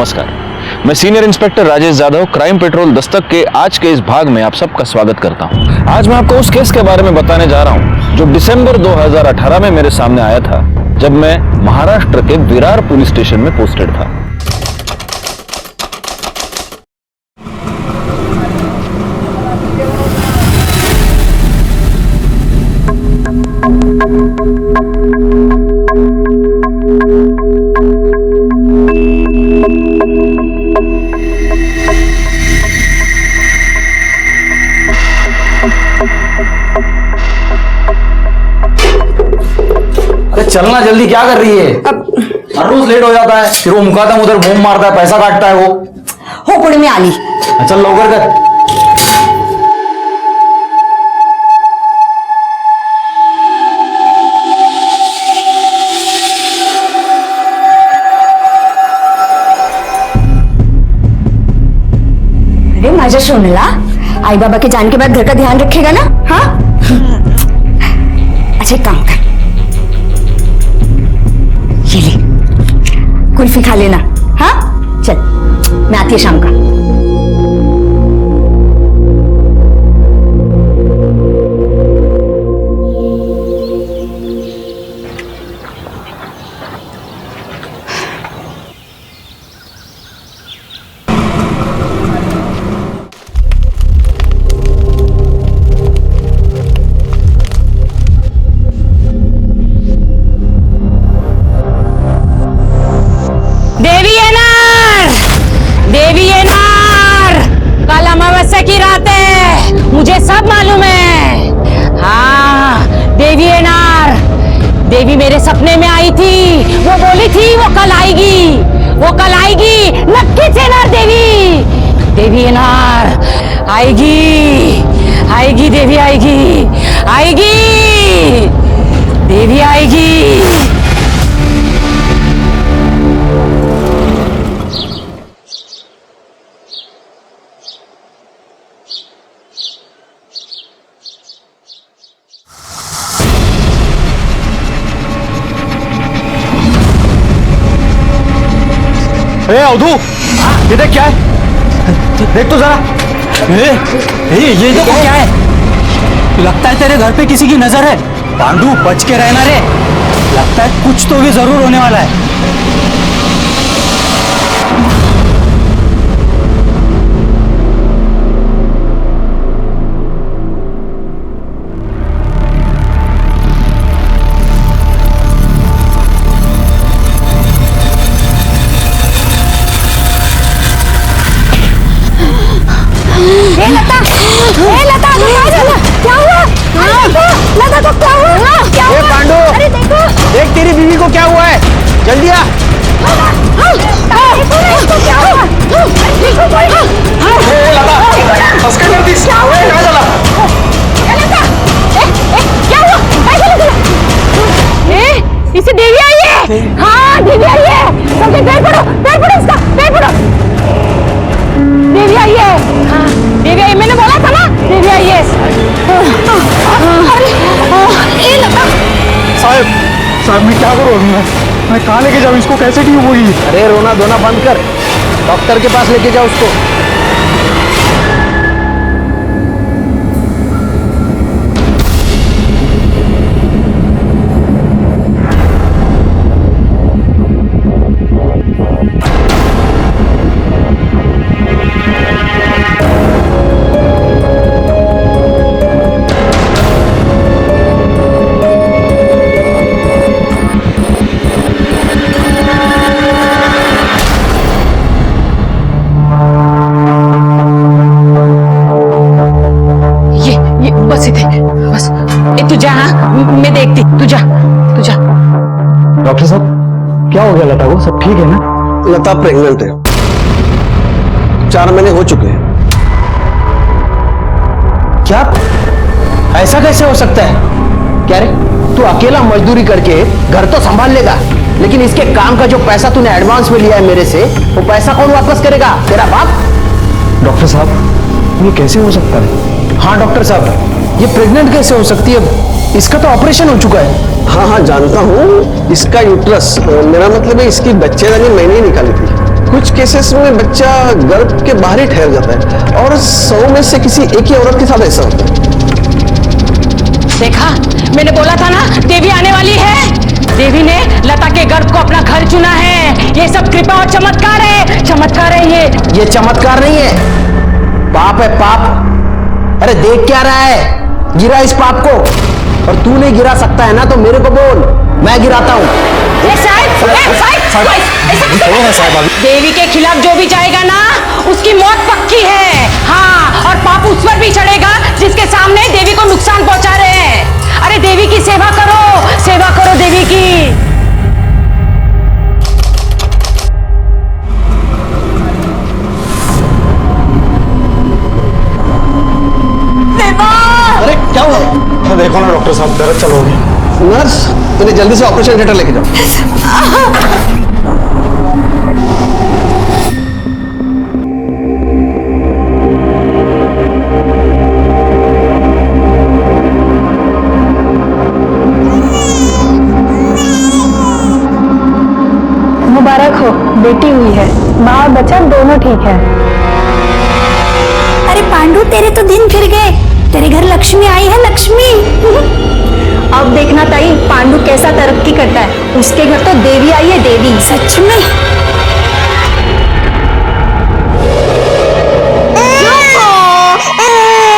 नमस्कार, मैं senior inspector Rajesh Yadav crime petrol Dastak के आज के इस भाग में आप सबका स्वागत करता हूं। आज मैं आपको उस केस के बारे में बताने जा रहा हूं जो दिसंबर 2018 में मेरे सामने आया था, जब मैं महाराष्ट्र के विरार पुलिस स्टेशन में पोस्टेड था। चलना जल्दी, क्या कर रही है? हर रोज लेट हो जाता है, फिर वो मुकादम उधर बूम मारता है, पैसा काटता है वो। हो पुढे मी आली। चल लवकर कर। अरे माझ्या सोनला, आई बाबा के जाने के बाद घर का ध्यान रखेगा ना? हाँ अच्छा एक काम कर, ये ले कुल्फी खा लेना। हाँ चल, मैं आती है शाम का। की रात है, मुझे सब मालूम है। हाँ, देवी एनार, देवी मेरे सपने में आई थी। वो बोली थी वो कल आएगी, वो कल आएगी। नक्कीच येणार देवी, देवी एनार आएगी, आएगी देवी, आएगी, आएगी देवी, आएगी। ए अवधू, ये देख क्या है? देख तो जरा। ये देखो क्या है? लगता है तेरे घर पे किसी की नजर है। पांडू बच के रहना रे, लगता है कुछ तो भी जरूर होने वाला है। लता, क्या हुआ? लता को क्या हुआ? क्या हुआ? पांडू, अरे देखो, देख तेरी बीवी को क्या हुआ है, जल्दी आ। देखो ना इसको क्या हुआ? देखो कोई। क्या हुआ? क्या हुआ? इसे देवी आई है। हाँ देवी आई है। सबके पैर पड़ो इसका, पैर पड़ो। देवी आई है। हाँ देवी आई, मैंने बोला था ना, देवी आई है। साहब मैं क्या करूँ? मैं कहाँ लेके जाऊँ इसको, कैसे ठीक होगी? अरे रोना धोना बंद कर, डॉक्टर के पास लेके जाओ उसको। तू जा, मैं देखती, तू जा। डॉक्टर साहब क्या हो गया लता को, सब ठीक है ना? लता प्रेग्नेंट है, 4 महीने हो चुके हैं। क्या? ऐसा कैसे हो सकता है? क्या रे, तू अकेला मजदूरी करके घर तो संभाल लेगा, लेकिन इसके काम का जो पैसा तूने एडवांस में लिया है मेरे से, वो पैसा कौन वापस करेगा? तेरा बाप? डॉक्टर साहब ये कैसे हो सकता है? हाँ डॉक्टर साहब, ये प्रेग्नेंट कैसे हो सकती है? इसका तो ऑपरेशन हो चुका है। हाँ हाँ जानता हूँ, इसका यूट्रस, मेरा मतलब है इसकी बच्चेदानी मैंने ही निकाली थी। कुछ केसेस में बच्चा गर्भ के बाहर ही ठहर जाता है और 100 में से किसी एक ही औरत के साथ ऐसा होता है। देखा, मैंने बोला था ना देवी आने वाली है। देवी ने लता के गर्भ को अपना घर चुना है। ये सब कृपा और चमत्कार है, चमत्कार है ये। ये चमत्कार नहीं है, पाप है पाप। अरे देख क्या रहा है, गिरा इस पाप को। और तू नहीं गिरा सकता है ना तो मेरे को बोल, मैं गिराता हूं। देवी के खिलाफ जो भी जाएगा ना उसकी मौत पक्की है। हाँ, और पाप उस पर भी चढ़ेगा जिसके सामने देवी को नुकसान पहुंचा रहे हैं। अरे देवी की सेवा करो देवी की। अरे क्या हुआ? देखो ना डॉक्टर साहब, दर्द चालू हो गई। नर्स, इन्हें जल्दी से ऑपरेशन थिएटर लेके जाओ। मुबारक हो, बेटी हुई है। माँ और बच्चा दोनों ठीक है। अरे पांडु, तेरे तो दिन फिर गए। तेरे घर लक्ष्मी आई है, लक्ष्मी। अब देखना ताई, पांडु कैसा तरक्की करता है। उसके घर तो देवी आई है, देवी। सच में?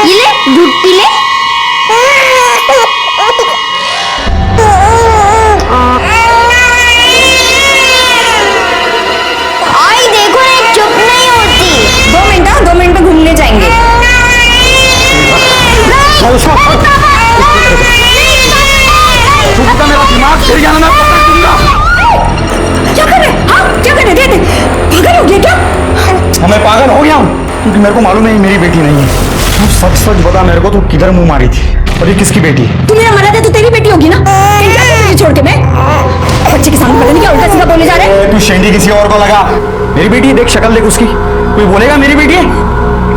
ये ले, दूध पी ले। आई देखो, एक चुप नहीं होती। 2 मिनट में घूमने जाएंगे। मेरा दिमाग फिर जाना, मैं पकड़ दूंगा। क्या कर रहे? हाँ, क्या कर रहे? दे पागल हो गया क्या? मैं पागल हो गया हूँ क्योंकि मेरे को मालूम है ये मेरी बेटी नहीं है। तू सच सच बता मेरे को, तू किधर मुंह मारी थी और ये किसकी बेटी है? तू मेरा मरा दे तो तेरी बेटी होगी ना। कहीं जा तुझे छोड़ के मैं बच्चे के सामने पता नहीं क्या उल्टा सीधा बोलने जा रहे हैं। तू शेंडी किसी और को लगा। मेरी बेटी है, देख शक्ल देख उसकी। कोई बोलेगा मेरी बेटी है?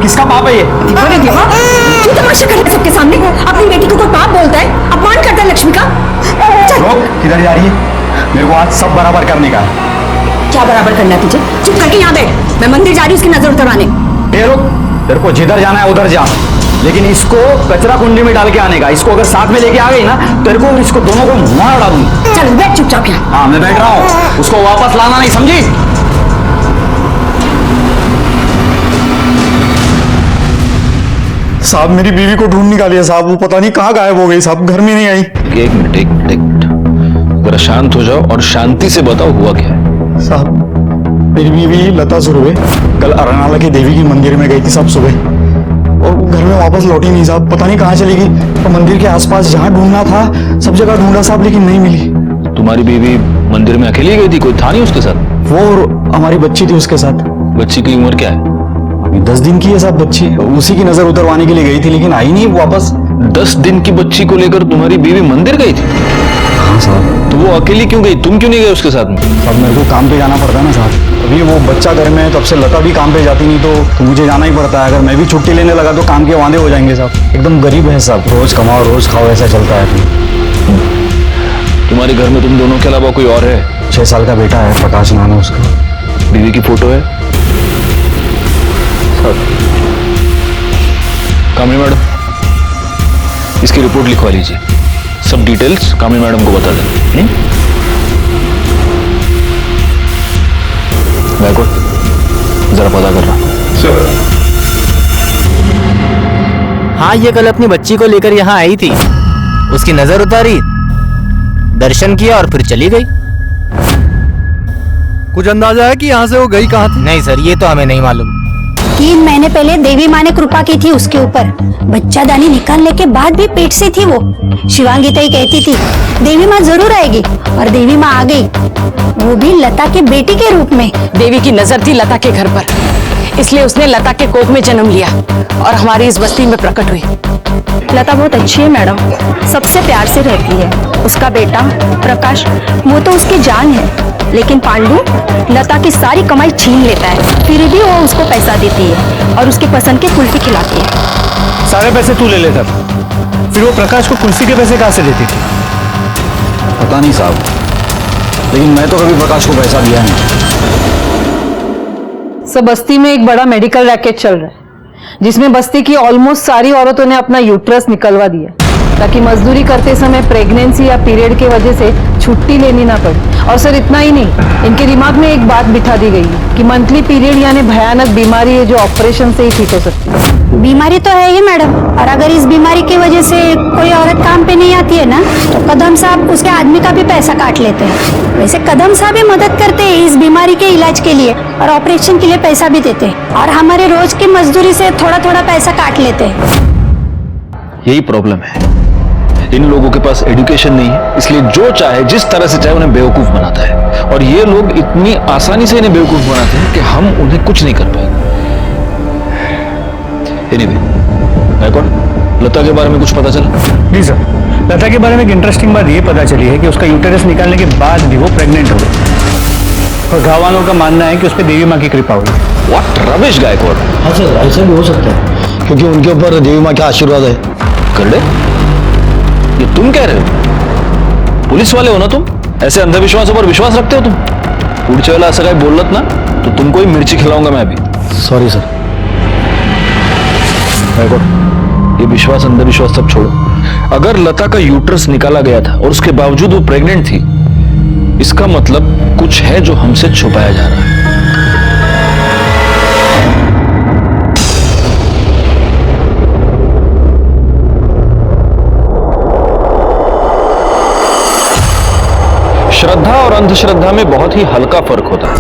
किसका पाप है ये? तू तमाशा कर रहा है सबके सामने। अपनी बेटी को कोई पाप बोलता है, अपमान करता है लक्ष्मी का। रोक, किधर जा रही है? मेरे को आज सब बराबर करने का है। क्या बराबर करना है तुझे? चुप करके यहाँ बैठ, मैं मंदिर जा रही हूँ उसकी नजर उतरवाने। ए रुक, तेरे को जिधर जाना है उधर जा, लेकिन इसको कचरा कुंडी में डाल के आने का। इसको अगर साथ में लेके आ गई ना, तेरे को इसको दोनों को मार डालूंगी। चल बैठ चुपचाप यहाँ। हाँ, मैं बैठ रहा हूँ। उसको वापस लाना नहीं, समझी? साहब, मेरी बीवी को ढूंढ निकालिए साहब। वो पता नहीं कहाँ गायब हो गई साहब, घर में नहीं आई। एक मिनट जरा शांत हो जाओ और शांति से बताओ हुआ क्या है। साहब, मेरी बीवी लता सुरवे कल अरनाला की देवी की मंदिर में गई थी साहब सुबह, और वो घर में वापस लौटी नहीं साहब। पता नहीं कहाँ चली गई। तो मंदिर के आसपास जहाँ ढूंढना था सब जगह ढूंढा साहब, लेकिन नहीं मिली। तुम्हारी बीवी मंदिर में अकेली गई थी, कोई था नहीं उसके साथ? वो और हमारी बच्ची थी उसके साथ। बच्ची की उम्र क्या है? अभी 10 दिन की है साहब बच्ची। उसी की नजर उतरवाने के लिए गई थी, लेकिन आई नहीं वापस। 10 दिन की बच्ची को लेकर तुम्हारी बीवी मंदिर गई थी? हाँ साहब। तो वो अकेली क्यों गई? तुम क्यों नहीं गए उसके साथ में? साहब, मेरे को काम पे जाना पड़ता है ना साहब। अभी वो बच्चा घर में है, तब से लता भी काम पे जाती नहीं, तो मुझे जाना ही पड़ता है। अगर मैं भी छुट्टी लेने लगा तो काम के वादे हो जाएंगे साहब। एकदम गरीब है साहब, रोज कमाओ रोज खाओ, ऐसा चलता है। तुम्हारे घर में तुम दोनों के अलावा कोई और है? 6 साल का बेटा है, प्रकाश नाम है उसका। बीवी की फोटो है? कामनी मैडम, इसकी रिपोर्ट लिखवा लीजिए। सब डिटेल्स कामनी मैडम को बता दें। बैकवर्ड जरा पता कर रहा। हाँ, ये कल अपनी बच्ची को लेकर यहाँ आई थी। उसकी नजर उतारी, दर्शन किया और फिर चली गई। कुछ अंदाजा है कि यहाँ से वो गई कहाँ थी? नहीं सर, ये तो हमें नहीं मालूम। 3 महीने पहले देवी माँ ने कृपा की थी उसके ऊपर। बच्चा दानी निकालने के बाद भी पेट से थी वो। शिवांगी तई कहती थी देवी माँ जरूर आएगी, और देवी माँ आ गई, वो भी लता के बेटी के रूप में। देवी की नजर थी लता के घर पर, इसलिए उसने लता के कोख में जन्म लिया और हमारी इस बस्ती में प्रकट हुई। लता बहुत अच्छी है मैडम, सबसे प्यार से रहती है। उसका बेटा प्रकाश, वो तो उसकी जान है, लेकिन पांडु लता की सारी कमाई छीन लेता है, फिर भी वो उसको पैसा देती है और उसके पसंद की कुल्फी खिलाती है। सारे पैसे तू ले लेता, फिर वो प्रकाश को कुल्फी के पैसे कहाँ से देती थी? पता नहीं साहब, लेकिन मैं तो कभी प्रकाश को पैसा दिया नहीं। सब बस्ती में एक बड़ा मेडिकल रैकेट चल रहा है जिसमें बस्ती की ऑलमोस्ट सारी औरतों ने अपना यूट्रस निकलवा दिया ताकि मजदूरी करते समय प्रेगनेंसी या पीरियड की वजह से छुट्टी लेनी ना पड़े। और सर इतना ही नहीं, इनके दिमाग में एक बात बिठा दी गई है कि मंथली पीरियड यानी भयानक बीमारी है जो ऑपरेशन से ही ठीक हो सकती है। बीमारी तो है ही मैडम, और अगर इस बीमारी की वजह से कोई औरत काम पे नहीं आती है ना तो कदम साहब उसके आदमी का भी पैसा काट लेते हैं। वैसे कदम साहब भी मदद करते हैं इस बीमारी के इलाज के लिए और ऑपरेशन के लिए पैसा भी देते हैं और हमारे रोज की मजदूरी से थोड़ा थोड़ा पैसा काट लेते हैं। यही प्रॉब्लम है, इन लोगों के पास एजुकेशन नहीं है, इसलिए जो चाहे जिस तरह से चाहे उन्हें बेवकूफ बनाता है और ये लोग इतनी आसानी से इन्हें बेवकूफ बनाते हैं कि हम उन्हें कुछ नहीं कर पाएंगे। एनीवे, गायकवाड़, लता के बारे में कुछ पता चला? जी सर, लता के बारे में एक इंटरेस्टिंग बात ये पता चली है कि उसका यूटेरस निकालने के बाद भी वो प्रेग्नेंट हो गई और गाँव वालों का मानना है कि उस पर देवी माँ की कृपा हुई। What rubbish Gaikwad. हाँ सर, ऐसा भी हो सकता है क्योंकि उनके ऊपर देवी माँ का आशीर्वाद है। करड़े, ये तुम कह रहे हो? पुलिस वाले हो ना तुम? ऐसे अंधविश्वासों पर विश्वास रखते हो तुम? पुढच्या वेळेला असं काही बोलत ना तो तुमको ही मिर्ची खिलाऊंगा मैं अभी। Sorry sir. ये विश्वास अंधविश्वास सब छोड़ो। अगर लता का यूट्रस निकाला गया था और उसके बावजूद वो प्रेग्नेंट थी, इसका मतलब कुछ है जो हमसे छुपाया जा रहा है। श्रद्धा और अंधश्रद्धा में बहुत ही हल्का फर्क होता है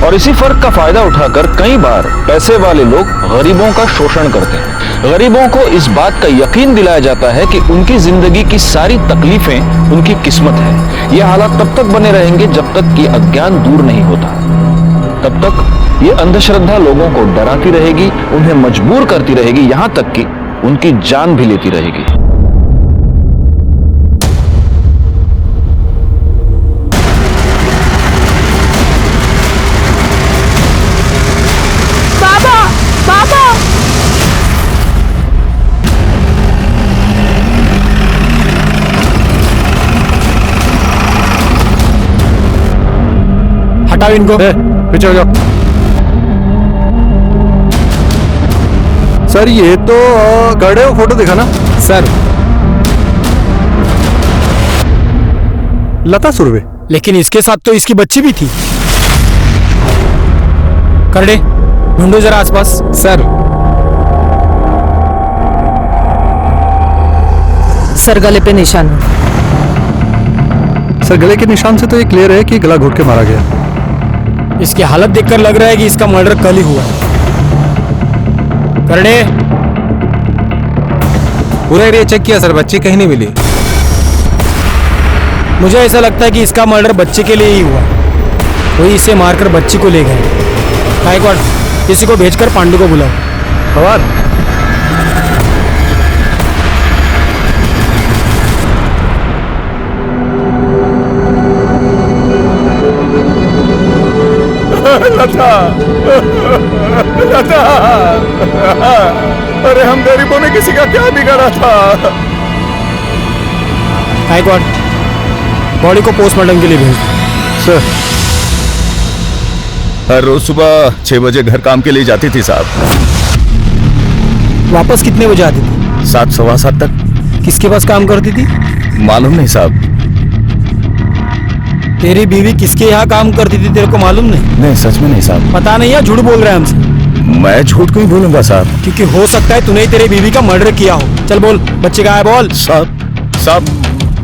और इसी फर्क का फायदा उठाकर कई बार पैसे वाले लोग गरीबों का शोषण करते हैं। गरीबों को इस बात का यकीन दिलाया जाता है कि उनकी जिंदगी की सारी तकलीफें उनकी किस्मत है। ये हालात तब तक बने रहेंगे जब तक कि अज्ञान दूर नहीं होता। तब तक ये अंधश्रद्धा लोगों को डराती रहेगी, उन्हें मजबूर करती रहेगी, यहां तक कि उनकी जान भी लेती रहेगी। हटाओ इनको, पीछे हो जाओ। सर ये तो गड़े हो, फोटो देखा ना सर? लता सुरवे, लेकिन इसके साथ तो इसकी बच्ची भी थी। करड़े, ढूंढो जरा आसपास। सर सर गले पे निशान है। सर गले के निशान से तो ये क्लियर है कि गला घोट के मारा गया। इसकी हालत देखकर लग रहा है कि इसका मर्डर कल ही हुआ है। करड़े, पूरा एरिया चेक किया सर, बच्ची कहीं नहीं मिली। मुझे ऐसा लगता है कि इसका मर्डर बच्चे के लिए ही हुआ। कोई इसे मारकर बच्ची को ले गए। गायकवाड़, किसी को भेजकर पांडु को बुलाओ। पवार, लता, लता, अरे हम गरीबों ने किसी का क्या बिगाड़ा था? गायकवाड़, बॉडी को पोस्टमार्टम के लिए भेज। सर, हर रोज सुबह 6 बजे घर काम के लिए जाती थी साहब। वापस कितने बजे आती थी? 7, सवा 7 तक। किसके पास काम करती थी? मालूम नहीं साहब। तेरी बीवी किसके यहाँ काम करती थी तेरे को मालूम नहीं? नहीं, सच में नहीं साहब। पता नहीं है, झूठ बोल रहा है हमसे। मैं झूठ क्यों बोलूंगा साहब? क्योंकि हो सकता है तूने ही तेरी बीवी का मर्डर किया हो। चल बोल, बच्चे कहाँ है बोल। साहब,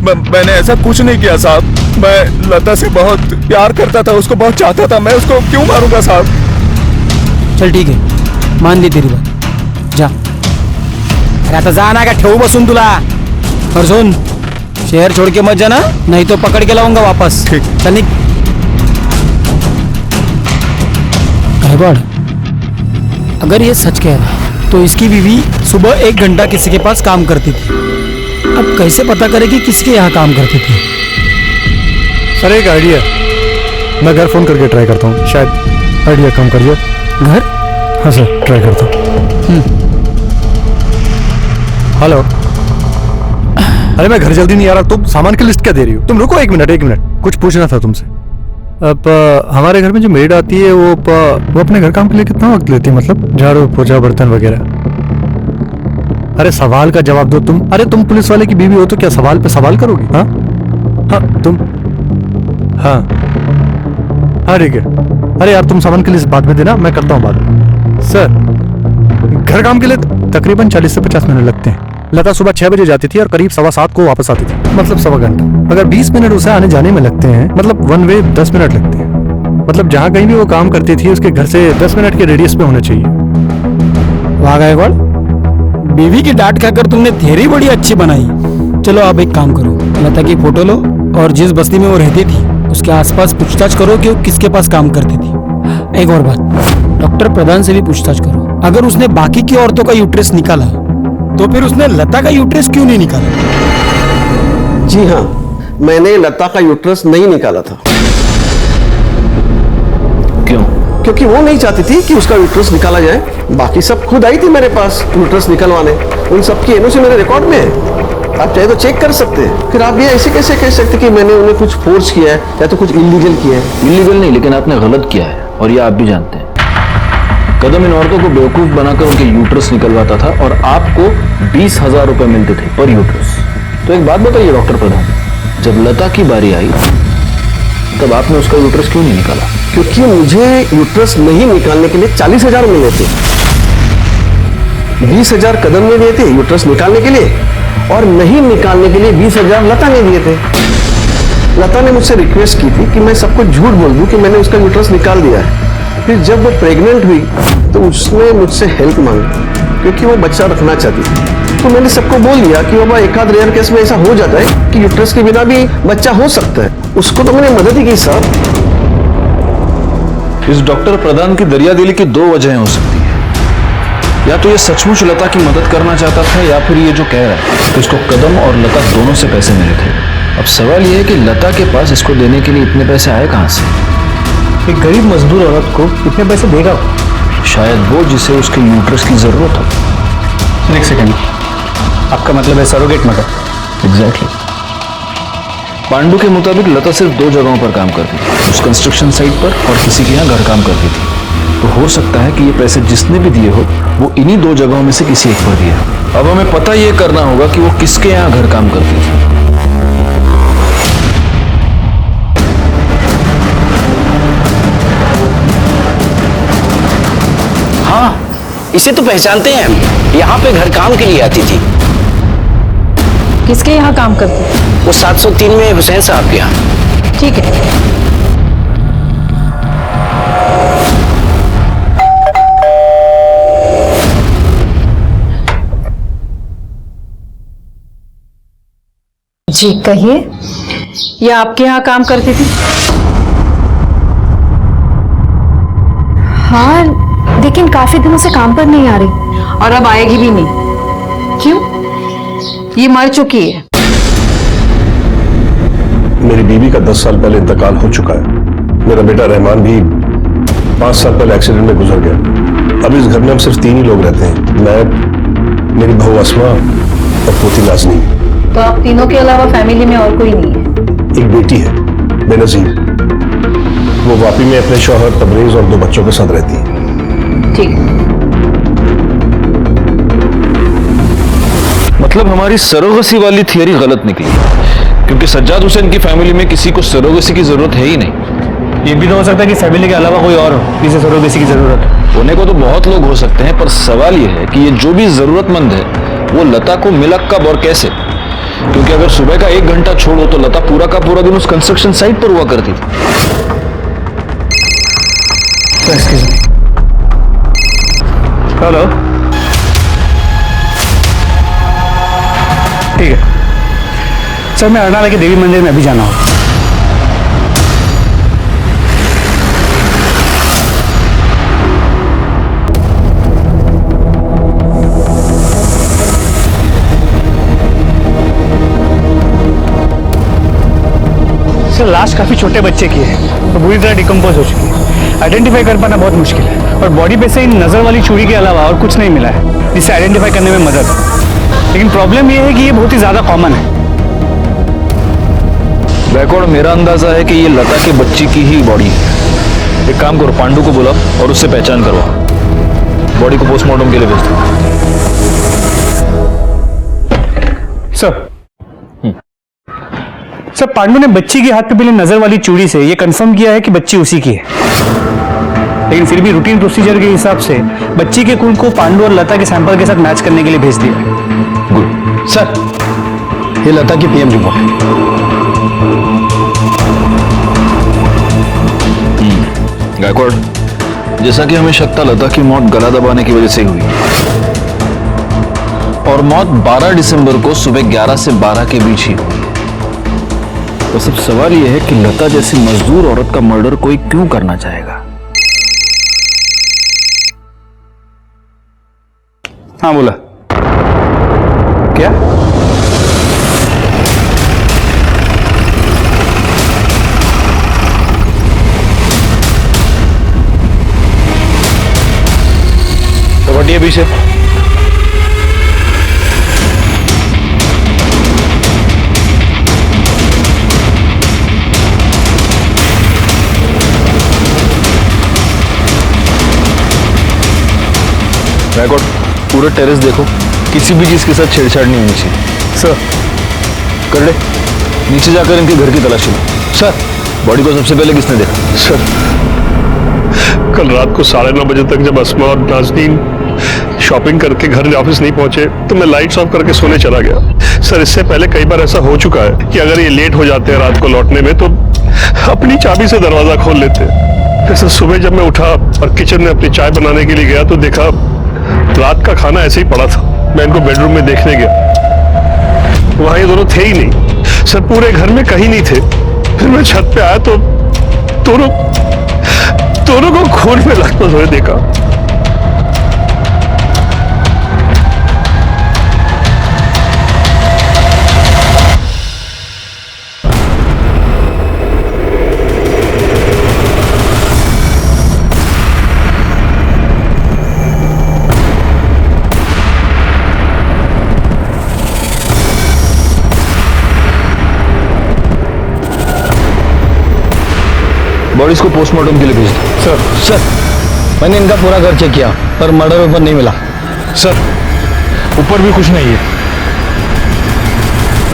मैंने ऐसा कुछ नहीं किया साहब। मैं लता से बहुत प्यार करता था, उसको बहुत चाहता था। मैं उसको क्यों मारूंगा साहब? चल ठीक है, मान ली तेरी बात, जा। अरे आता जाना का ठेवू बसून तुला। और सुन, शहर छोड़ के मत जाना, नहीं तो पकड़ के लाऊंगा वापस। ठीक। चल निक। गायकवाड़, अगर ये सच कह रहा है तो इसकी बीवी सुबह 1 घंटा किसी के पास काम करती थी। अब कैसे पता करे कि किसके यहाँ काम करती थी? सर एक आइडिया, मैं घर फोन करके ट्राई करता हूँ, शायद आइडिया काम करिए। घर? हाँ सर, ट्राई करता हूँ। हेलो, अरे मैं घर जल्दी नहीं आ रहा, तुम सामान की लिस्ट क्या दे रही हो? तुम रुको 1 मिनट, कुछ पूछना था तुमसे। अब हमारे घर में जो मेड आती है वो अपने घर काम के लिए कितना वक्त लेती है, मतलब झाड़ू पोछा बर्तन वगैरह? अरे सवाल का जवाब दो तुम। अरे तुम पुलिस वाले की बीवी हो तो क्या सवाल पे सवाल करोगी? हाँ हाँ तुम, हाँ हाँ ठीक है। अरे यार तुम सामान के लिए बाद में देना, मैं करता हूँ बात। सर घर काम के लिए तकरीबन 40 से 50 मिनट लगते हैं। लता सुबह 6 बजे जाती थी और करीब 7:15 को वापस आती थी, मतलब सवा घंटा। अगर 20 मिनट उसे आने जाने में लगते हैं, मतलब वन वे 10 मिनट लगते हैं। मतलब जहाँ कहीं भी वो काम करती थी उसके घर से 10 मिनट के रेडियस पे होना चाहिए। वाह गायकवाड़, बीवी की डांट खाकर तुमने थियरी बड़ी अच्छी बनाई। चलो आप एक काम करो, लता की फोटो लो और जिस बस्ती में वो रहती थी उसके आसपास पूछताछ करो कि वो किसके पास काम करती थी। एक और बात, डॉक्टर प्रधान से भी पूछताछ करो। अगर उसने बाकी की औरतों का यूट्रस निकाला तो फिर उसने लता का यूट्रस क्यों नहीं निकाला? जी हाँ, मैंने लता का यूट्रस नहीं निकाला था। क्यों? क्योंकि वो नहीं चाहती थी कि उसका यूट्रस निकाला जाए। बाकी सब खुद आई थी मेरे पास यूट्रस निकलवाने, उन सबकी एनओसी मेरे रिकॉर्ड में है, आप चाहे तो चेक कर सकते हैं। फिर आप ये ऐसे कैसे कह सकते कि मैंने उन्हें कुछ फोर्स किया है या तो कुछ इलीगल किया है? इलीगल नहीं, लेकिन आपने गलत किया है और ये आप भी जानते हैं। कदम इन औरतों को बेवकूफ बनाकर उनके यूट्रस निकलवाता था और आपको 20,000 रुपए मिलते थे पर यूट्रस। तो एक बात बताइए डॉक्टर प्रधान, जब लता की बारी आई तब आपने उसका यूट्रस क्यों नहीं निकाला? क्योंकि मुझे यूट्रस नहीं निकालने के लिए 40,000 मिले थे। 20,000 कदम ने दिए थे यूट्रस निकालने के लिए और नहीं निकालने के लिए 20,000 लता ने दिए थे। लता ने मुझसे रिक्वेस्ट की थी कि मैं सबको झूठ बोल दूं कि मैंने उसका यूट्रस निकाल दिया है। फिर जब वो प्रेग्नेंट हुई तो उसने मुझसे हेल्प मांगी क्योंकि वो बच्चा रखना चाहती थी। तो मैंने सबको बोल दिया कि बाबा एक आध रेयर केस में ऐसा हो जाता है कि यूट्रस के बिना भी बच्चा हो सकता है। उसको तो मैंने मदद ही की साहब। इस डॉक्टर प्रधान की दरियादिली की दो वजहें हो सकती है। या तो ये सचमुच लता की मदद करना चाहता था या फिर ये जो कह रहा है कि उसको कदम और लता दोनों से पैसे मिले थे। अब सवाल ये है कि लता के पास इसको देने के लिए इतने पैसे आए कहां से? एक गरीब मजदूर औरत को इतने पैसे देगा? शायद वो जिसे उसके यूट्रस की जरूरत हो। एक सेकंड, आपका मतलब है सरोगेट मदर? एग्जैक्टली। पांडु के मुताबिक लता सिर्फ 2 जगहों पर काम करती थी, उस कंस्ट्रक्शन साइट पर और किसी के यहाँ घर काम करती थी। तो हो सकता है कि ये पैसे जिसने भी दिए हो वो इन्हीं 2 जगहों में से किसी एक पर दिए हो। अब हमें पता ये करना होगा कि वो किसके यहाँ घर काम करती थी। हाँ, इसे तो पहचानते हैं हम, यहाँ पे घर काम के लिए आती थी। किसके यहाँ काम करती? वो 703 में हुसैन साहब के यहाँ। ठीक है। जी कहिए, ये आपके यहाँ काम करती थी? हाँ, लेकिन काफी दिनों से काम पर नहीं आ रही। और अब आएगी भी नहीं। क्यों? ये मर चुकी है। मेरी बीवी का 10 साल पहले इंतकाल हो चुका है। मेरा बेटा रहमान भी 5 साल पहले एक्सीडेंट में गुजर गया। अब इस घर में हम सिर्फ 3 ही लोग रहते हैं, मैं, मेरी बहू अस्मा और पोती नाज़नीन। तो आप तीनों के अलावा फैमिली में और कोई नहीं है? एक बेटी है बेनजीर, वो वापी में अपने शौहर तबरेज और 2 बच्चों के साथ रहती है। ठीक। मतलब हमारी सरोगसी वाली थियरी गलत निकली, क्योंकि सज्जाद हुसैन की फैमिली में किसी को सरोगसी की जरूरत है ही नहीं। ये भी तो हो सकता है कि फैमिली के अलावा कोई और हो जिसे सरोगसी की जरूरत है। होने को तो बहुत लोग हो सकते हैं, पर सवाल यह है कि ये जो भी जरूरतमंद है वो लता को मिला कब और कैसे? क्योंकि अगर सुबह का 1 घंटा छोड़ो तो लता पूरा का पूरा दिन उस कंस्ट्रक्शन साइट पर हुआ करती थी। हेलो, ठीक है सर, मैं अरनाला के देवी मंदिर में अभी जाना हूँ। सर लाश काफी छोटे बच्चे की है तो बुरी तरह डिकम्पोज हो चुकी है। आइडेंटिफाई कर पाना बहुत मुश्किल है और बॉडी पे से इन नजर वाली चूड़ी के अलावा और कुछ नहीं मिला है जिससे आइडेंटिफाई करने में मदद है। लेकिन प्रॉब्लम ये है कि ये बहुत ही ज्यादा कॉमन है। गायकवाड़, मेरा अंदाजा है कि ये लता के बच्ची की ही बॉडी है। एक काम करो, पांडु को बुलाओ और उससे पहचान करवाओ। बॉडी को पोस्टमार्टम के लिए भेज दो। सर पांडु ने बच्ची के हाथ पे मिली नजर वाली चूड़ी से ये कंफर्म किया है कि बच्ची उसी की है, लेकिन फिर भी रूटीन प्रोसीजर के हिसाब से बच्ची के खून को पांडु और लता के सैंपल के साथ मैच करने के लिए भेज दिया। गुड। सर, ये लता की पीएम रिपोर्ट है। गायकवाड़, जैसा कि हमें शक था, लता की मौत गला दबाने की वजह से हुई और मौत 12 दिसंबर को सुबह 11 से 12 के बीच ही हुई। तो सब सवाल यह है कि लता जैसी मजदूर औरत का मर्डर कोई क्यों करना चाहेगा? हाँ बोला। क्या? तो हटिए पीछे। गायकवाड़, पूरे टेरेस देखो, किसी भी चीज के साथ छेड़छाड़ नहीं होनी चाहिए। सर, कर ले। नीचे जाकर इनके घर की तलाशी लो। सर, बॉडी को सबसे पहले किसने देखा? सर, कल रात को 9:30 बजे तक जब अस्मा और नाज़नीन शॉपिंग करके घर ऑफिस नहीं पहुंचे तो मैं लाइट्स ऑफ करके सोने चला गया। सर, इससे पहले कई बार ऐसा हो चुका है कि अगर ये लेट हो जाते हैं रात को लौटने में तो अपनी चाबी से दरवाजा खोल लेते हैं। वैसे सुबह जब मैं उठा और किचन में अपनी चाय बनाने के लिए गया तो देखा रात का खाना ऐसे ही पड़ा था। मैं इनको बेडरूम में देखने गया, वहां ये दोनों थे ही नहीं। सर, पूरे घर में कहीं नहीं थे। फिर मैं छत पे आया तो दोनों को खून में लथपथ हुए देखा। बॉडीज को पोस्टमार्टम के लिए भेज दो। सर, मैंने इनका पूरा घर चेक किया पर मर्डर वेपन नहीं मिला। सर, ऊपर भी कुछ नहीं है।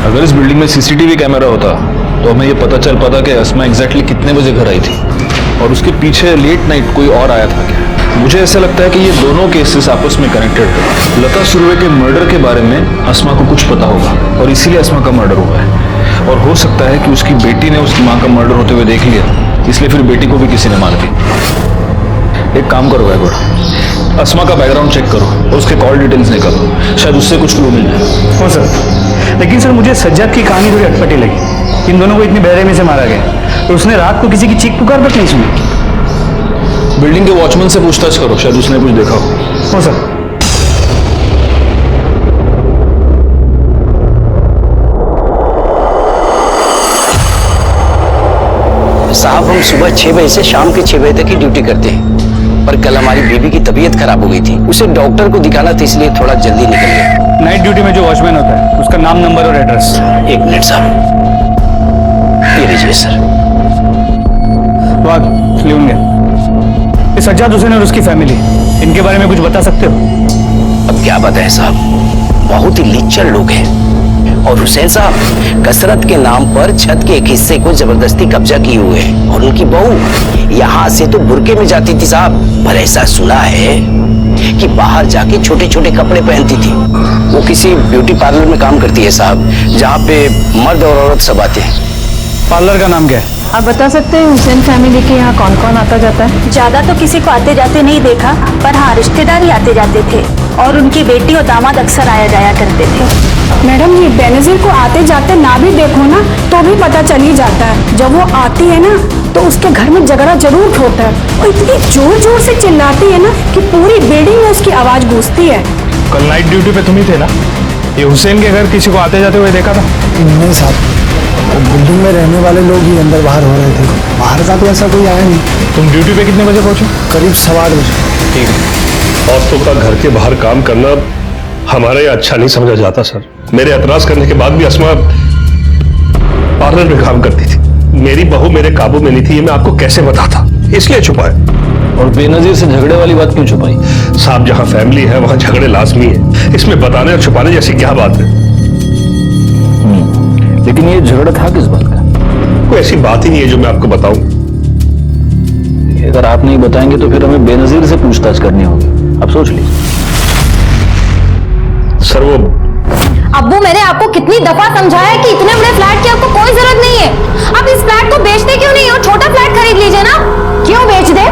अगर इस बिल्डिंग में सीसीटीवी कैमरा होता तो हमें ये पता चल पाता कि अस्मा एग्जैक्टली कितने बजे घर आई थी और उसके पीछे लेट नाइट कोई और आया था क्या। मुझे ऐसा लगता है कि ये दोनों केसेस आपस में कनेक्टेड है। लता सुरवे के मर्डर के बारे में अस्मा को कुछ पता होगा और इसीलिए अस्मा का मर्डर हुआ है। और हो सकता है कि उसकी बेटी ने उसकी माँ का मर्डर होते हुए देख लिया, इसलिए फिर बेटी को भी किसी ने मार दी। एक काम करो गायकवाड़, अस्मा का बैकग्राउंड चेक करो और उसके कॉल डिटेल्स निकालो, शायद उससे कुछ क्लू मिल जाए। हो सर, लेकिन सर मुझे सज्जाद की कहानी थोड़ी अटपटी लगी। इन दोनों को इतनी बेरहमी से मारा गया तो उसने रात को किसी की चीख पुकार तक नहीं सुनी। बिल्डिंग के वॉचमैन से पूछताछ करो, शायद उसने कुछ देखा हो सर। साहब, हम सुबह 6 बजे से शाम के 6 बजे तक की ड्यूटी करते हैं, पर कल हमारी बीबी की तबीयत खराब हो गई थी। उसे डॉक्टर को दिखाना था, इसलिए थोड़ा जल्दी निकल गया। नाइट ड्यूटी में जो वॉचमैन होता है उसका नाम, नंबर और एड्रेस। 1 मिनट साहब, ये लीजिए सर। वाह, लिखूंगा। ये सज्जाद हुसैन और उसकी फैमिली, इनके बारे में कुछ बता सकते हो? अब क्या बताएं साहब, बहुत ही लिच्चर लोग हैं। और हुसैन साहब कसरत के नाम पर छत के एक हिस्से को जबरदस्ती कब्जा किए हुए हैं। और उनकी बहू यहाँ से तो बुर्के में जाती थी साहब, पर ऐसा सुना है कि बाहर जाके छोटे छोटे कपड़े पहनती थी। वो किसी ब्यूटी पार्लर में काम करती है साहब, जहाँ पे मर्द और औरत सब आते हैं। पार्लर का नाम क्या है? आप बता सकते हैं हुसैन फैमिली के यहाँ कौन कौन आता जाता है? ज्यादा तो किसी को आते जाते नहीं देखा, पर हाँ रिश्तेदार ही आते जाते थे और उनकी बेटी और दामाद अक्सर आया जाया करते थे। मैडम, ये बेनजीर को आते जाते ना भी देखो ना तो भी पता चल ही जाता है। जब वो आती है ना तो उसके घर में झगड़ा जरूर होता है और इतनी जोर जोर से चिल्लाती है ना कि पूरी बिल्डिंग में उसकी आवाज गूंजती है। कल नाइट ड्यूटी पे तुम ही थे ना? ये हुसैन के घर किसी को आते जाते हुए देखा था? नहीं साहब, बिल्डिंग में रहने वाले लोग ही अंदर बाहर हो रहे थे, बाहर का तो ऐसा कोई आया नहीं। तुम ड्यूटी पे कितने बजे पहुंचे? करीब 8:15 बजे। ठीक है। औरतों का घर के बाहर काम करना हमारे यहाँ अच्छा नहीं समझा जाता सर। मेरे एतराज करने के बाद भी अस्मा पार्लर में काम करती थी। मेरी बहू मेरे काबू में नहीं थी ये मैं आपको कैसे बताता, इसलिए छुपाया। और बेनजीर से झगड़े वाली बात क्यों छुपाई? साहब जहां फैमिली है वहां झगड़े लाजमी है, इसमें बताने और छुपाने जैसी क्या बात है? लेकिन ये झगड़ा था किस बात का? कोई ऐसी बात ही नहीं है जो मैं आपको बताऊं। अगर आप नहीं बताएंगे तो फिर हमें बेनजीर से पूछताछ करनी होगी। आप सोच लीजिए। सर वो अब्बू, मैंने आपको कितनी दफा समझाया है कि इतने बड़े फ्लैट की आपको कोई जरूरत नहीं है। आप इस फ्लैट को बेचते क्यों नहीं हो? छोटा फ्लैट खरीद लीजिए ना। क्यों बेच दे?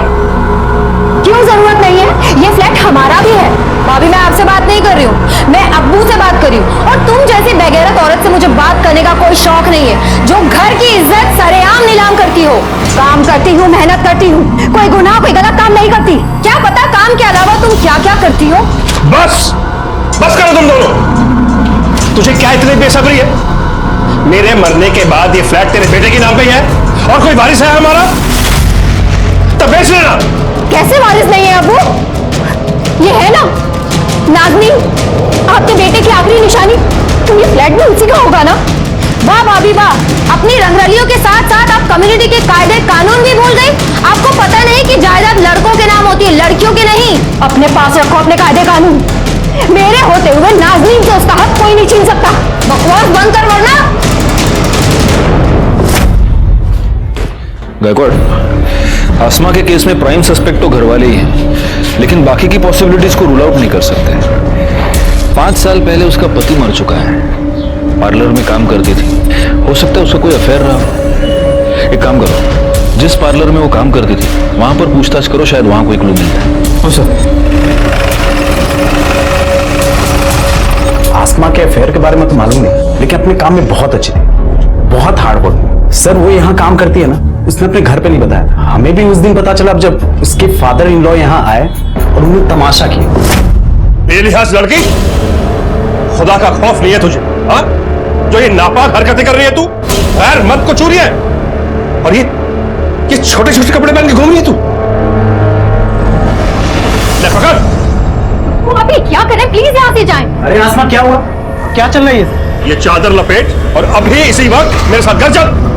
क्यों जरूरत नहीं है? ये फ्लैट हमारा भी है। भाभी, मैं आपसे बात नहीं कर रही हूँ, मैं अब्बू से बात कर रही हूँ। और तुम जैसी बेगैरत औरत से मुझे बात करने का कोई शौक नहीं है, जो घर की इज्जत सरेआम नीलाम करती हो। काम करती हूँ, मेहनत करती हूँ, कोई गुनाह कोई गलत काम नहीं करती। क्या पता काम के अलावा तुम क्या क्या करती हो। बस करो तुम दोनों। तुझे क्या इतनी बेसब्री है? मेरे मरने के बाद ये फ्लैट तेरे बेटे के नाम पे ही है और कोई वारिस है हमारा, तब बेच लेना। कैसे वारिस नहीं है अब्बू? ये है ना नाज़नीन, आपके बेटे की आखिरी निशानी, तो ये फ्लैट भी उसी का होगा ना। वाह भाभी वाह, अपनी रंगरलियों के साथ साथ आप कम्युनिटी के कायदे कानून भी भूल गई। आपको पता नहीं कि जायदाद लड़कों के नाम होती है, लड़कियों के नहीं। अपने पास रखो अपने कायदे कानून। मेरे होते हुए नाज़नीन से उसका हक कोई नहीं छीन सकता। बकवास बंद कर वरना। गायकवाड़, आसमा के केस में प्राइम सस्पेक्ट तो घरवाले ही हैं, लेकिन बाकी की पॉसिबिलिटीज को रूल आउट नहीं कर सकते। 5 साल पहले उसका पति मर चुका है, पार्लर में काम करती थी, हो सकता है उसका कोई अफेयर रहा हो। एक काम करो, जिस पार्लर में वो काम करती थी वहां पर पूछताछ करो, शायद वहां कोई क्लू मिलता है। हो सर। आसमा के अफेयर के बारे में तो मालूम नहीं, लेकिन अपने काम में बहुत अच्छी थी, बहुत हार्ड वर्क। सर वो यहाँ काम करती है ना, उसने अपने घर पे नहीं बताया, हमें भी उस दिन पता चला जब उसके फादर इन लॉ यहाँ आए और उन्होंने तमाशा किया। बेलिहाज लड़की, खुदा का खौफ नहीं है तुझे? हाँ, जो ये नापाक हरकतें कर रही है तू, गैर मर्द को चूरी है, और ये छोटे छोटे कपड़े पहन के घूम रही है तू। ले पकड़। वो अभी क्या करें, प्लीज यहाँ से जाएं। अरे आसमा क्या हुआ, क्या चल रहा है? ये चादर लपेट और अभी इसी वक्त मेरे साथ घर चल।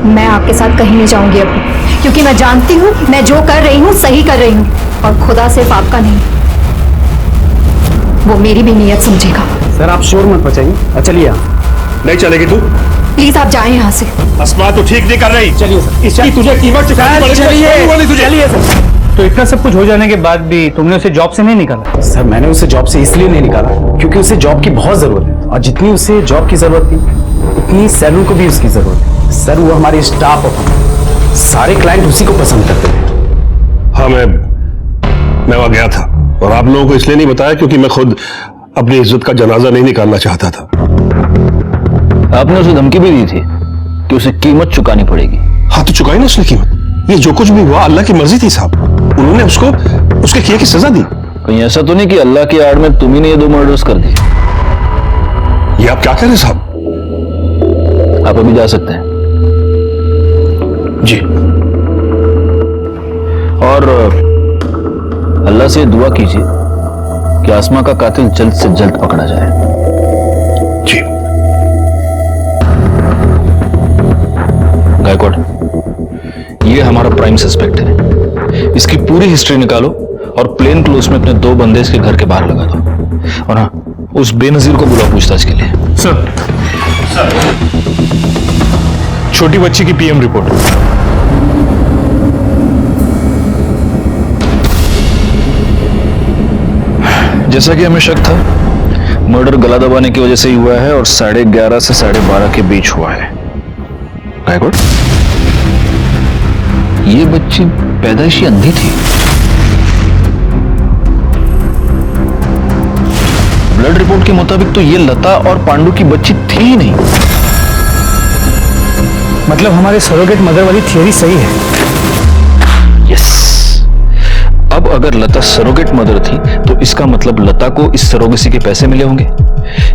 मैं आपके साथ कहीं नहीं जाऊंगी अभी, क्योंकि मैं जानती हूँ मैं जो कर रही हूँ सही कर रही हूँ, और खुदा सिर्फ आपका नहीं, वो मेरी भी नीयत समझेगा। सर आप शोर मत मचाइए, चलिए आप। नहीं चलेगी तू? प्लीज आप जाएं यहाँ से। आसमा तू ठीक नहीं कर रही। चलिए सर, इसकी तुझे कीमत चुकानी पड़ेगी। चलिए सर। तो इतना सब कुछ हो जाने के बाद भी तुमने उसे जॉब से नहीं निकाला? सर मैंने उसे जॉब से इसलिए नहीं निकाला क्योंकि उसे जॉब की बहुत जरूरत है, और जितनी उसे जॉब की जरूरत थी उतनी सैलून को भी उसकी जरूरत है। सर वो हमारे स्टाफ और सारे क्लाइंट उसी को पसंद करते थे। हाँ मैं वहां गया था, और आप लोगों को इसलिए नहीं बताया क्योंकि मैं खुद अपनी इज्जत का जनाजा नहीं निकालना चाहता था। आपने उसे धमकी भी दी थी कि उसे कीमत चुकानी पड़ेगी। हाँ तो चुकाई ना उसने कीमत। ये जो कुछ भी हुआ अल्लाह की मर्जी थी साहब, उन्होंने उसको उसके किए की सजा दी। कहीं ऐसा तो नहीं कि अल्लाह की आड़ में तुम ही ने ये 2 मर्डर्स कर दिए? ये आप क्या कह रहे हैं साहब? आप अभी जा सकते हैं जी। और अल्लाह से दुआ कीजिए कि आसमा का कातिल जल्द से जल्द पकड़ा जाए। जी। गायकवाड़, ये हमारा प्राइम सस्पेक्ट है, इसकी पूरी हिस्ट्री निकालो और प्लेन क्लोज में अपने 2 बंदे इसके घर के बाहर लगा दो। और हाँ, उस बेनजीर को बुलाओ पूछताछ के लिए। सर छोटी बच्ची की पीएम रिपोर्ट। जैसा कि हमें शक था, मर्डर गला दबाने की वजह से ही हुआ है और 11:30 से 12:30 के बीच हुआ है। गायकवाड़, ये बच्ची पैदाइशी अंधी थी। ब्लड रिपोर्ट के मुताबिक तो ये लता और पांडु की बच्ची थी ही नहीं। मतलब हमारे सरोगेट मदर वाली थियरी सही है। यस। अब अगर लता सरोगेट मदर थी तो इसका मतलब लता को इस सरोगेसी के पैसे मिले होंगे।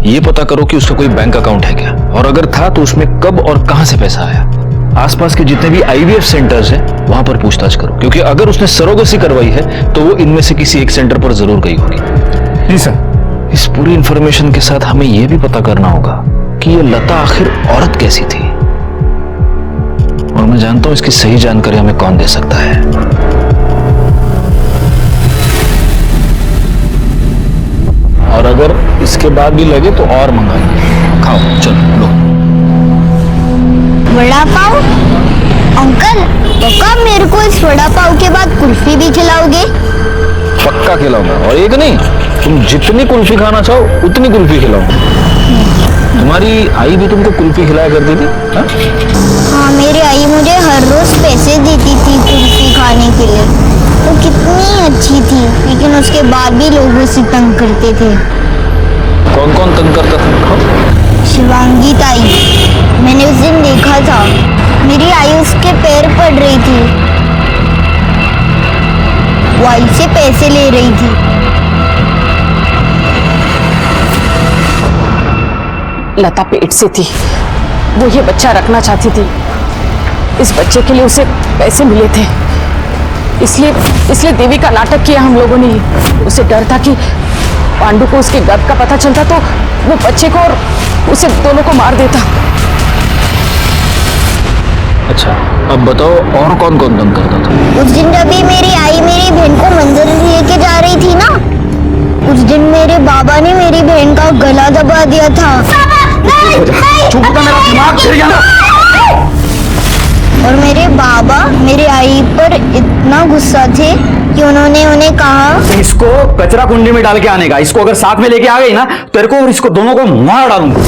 ये पता करो कि उसका कोई बैंक अकाउंट है क्या, और अगर था तो उसमें कब और कहां से पैसा आया। आसपास के जितने भी आईवीएफ सेंटर्स हैं वहां पर पूछताछ करो, क्योंकि अगर उसने सरोगेसी करवाई है तो वो इनमें से किसी एक सेंटर पर जरूर गई होगी। जी सर। इस पूरी इंफॉर्मेशन के साथ हमें यह भी पता करना होगा कि ये लता आखिर औरत कैसी थी। और मैं जानता हूं इसकी सही जानकारी हमें कौन दे सकता है। और अगर इसके बाद भी लगे तो और मंगाइए। खाओ, चलो लो। वड़ा पाव? अंकल, तो कब मेरे को इस वड़ा पाव के बाद कुल्फी भी खिलाओगे? पक्का खिलाऊंगा, और एक नहीं, तुम जितनी कुल्फी खाना चाहो उतनी कुल्फी खिलाऊंगा। तुम्हारी आई भी तुमको कुल्फी खिलाया करती थी? हाँ? हाँ, मेरी आई मुझे हर रोज पैसे देती थी कुल्फी खाने के लिए। वो कितनी अच्छी थी, लेकिन उसके बाद भी लोग उसे तंग करते थे। कौन कौन तंग करता था? शिवांगी ताई, मैंने उस दिन देखा था, मेरी आई उसके पैर पड़ रही थी, वो आई से पैसे ले रही थी। लता पेट से थी, वो ये बच्चा रखना चाहती थी। इस बच्चे के लिए उसे पैसे मिले थे, इसलिए देवी का नाटक किया हम लोगों ने। उसे डर था कि पांडु को उसके गर्भ का पता चलता तो वो बच्चे को और उसे दोनों को मार देता। अच्छा, अब बताओ और कौन कौन तंग करता था? उस दिन जब भी मेरी आई मेरी बहन को मंदिर लेके जा रही थी ना, उस दिन मेरे बाबा ने मेरी बहन का गला दबा दिया था। चुप कर, मेरा दिमाग फिर गया ना। और मेरे बाबा मेरी आई पर इतना गुस्सा थे कि उन्होंने उन्हें कहा, इसको कचरा कुंडी में डाल के आने का। इसको अगर साथ में लेके आ गई ना, तेरे को और इसको दोनों को मार डालूंगा।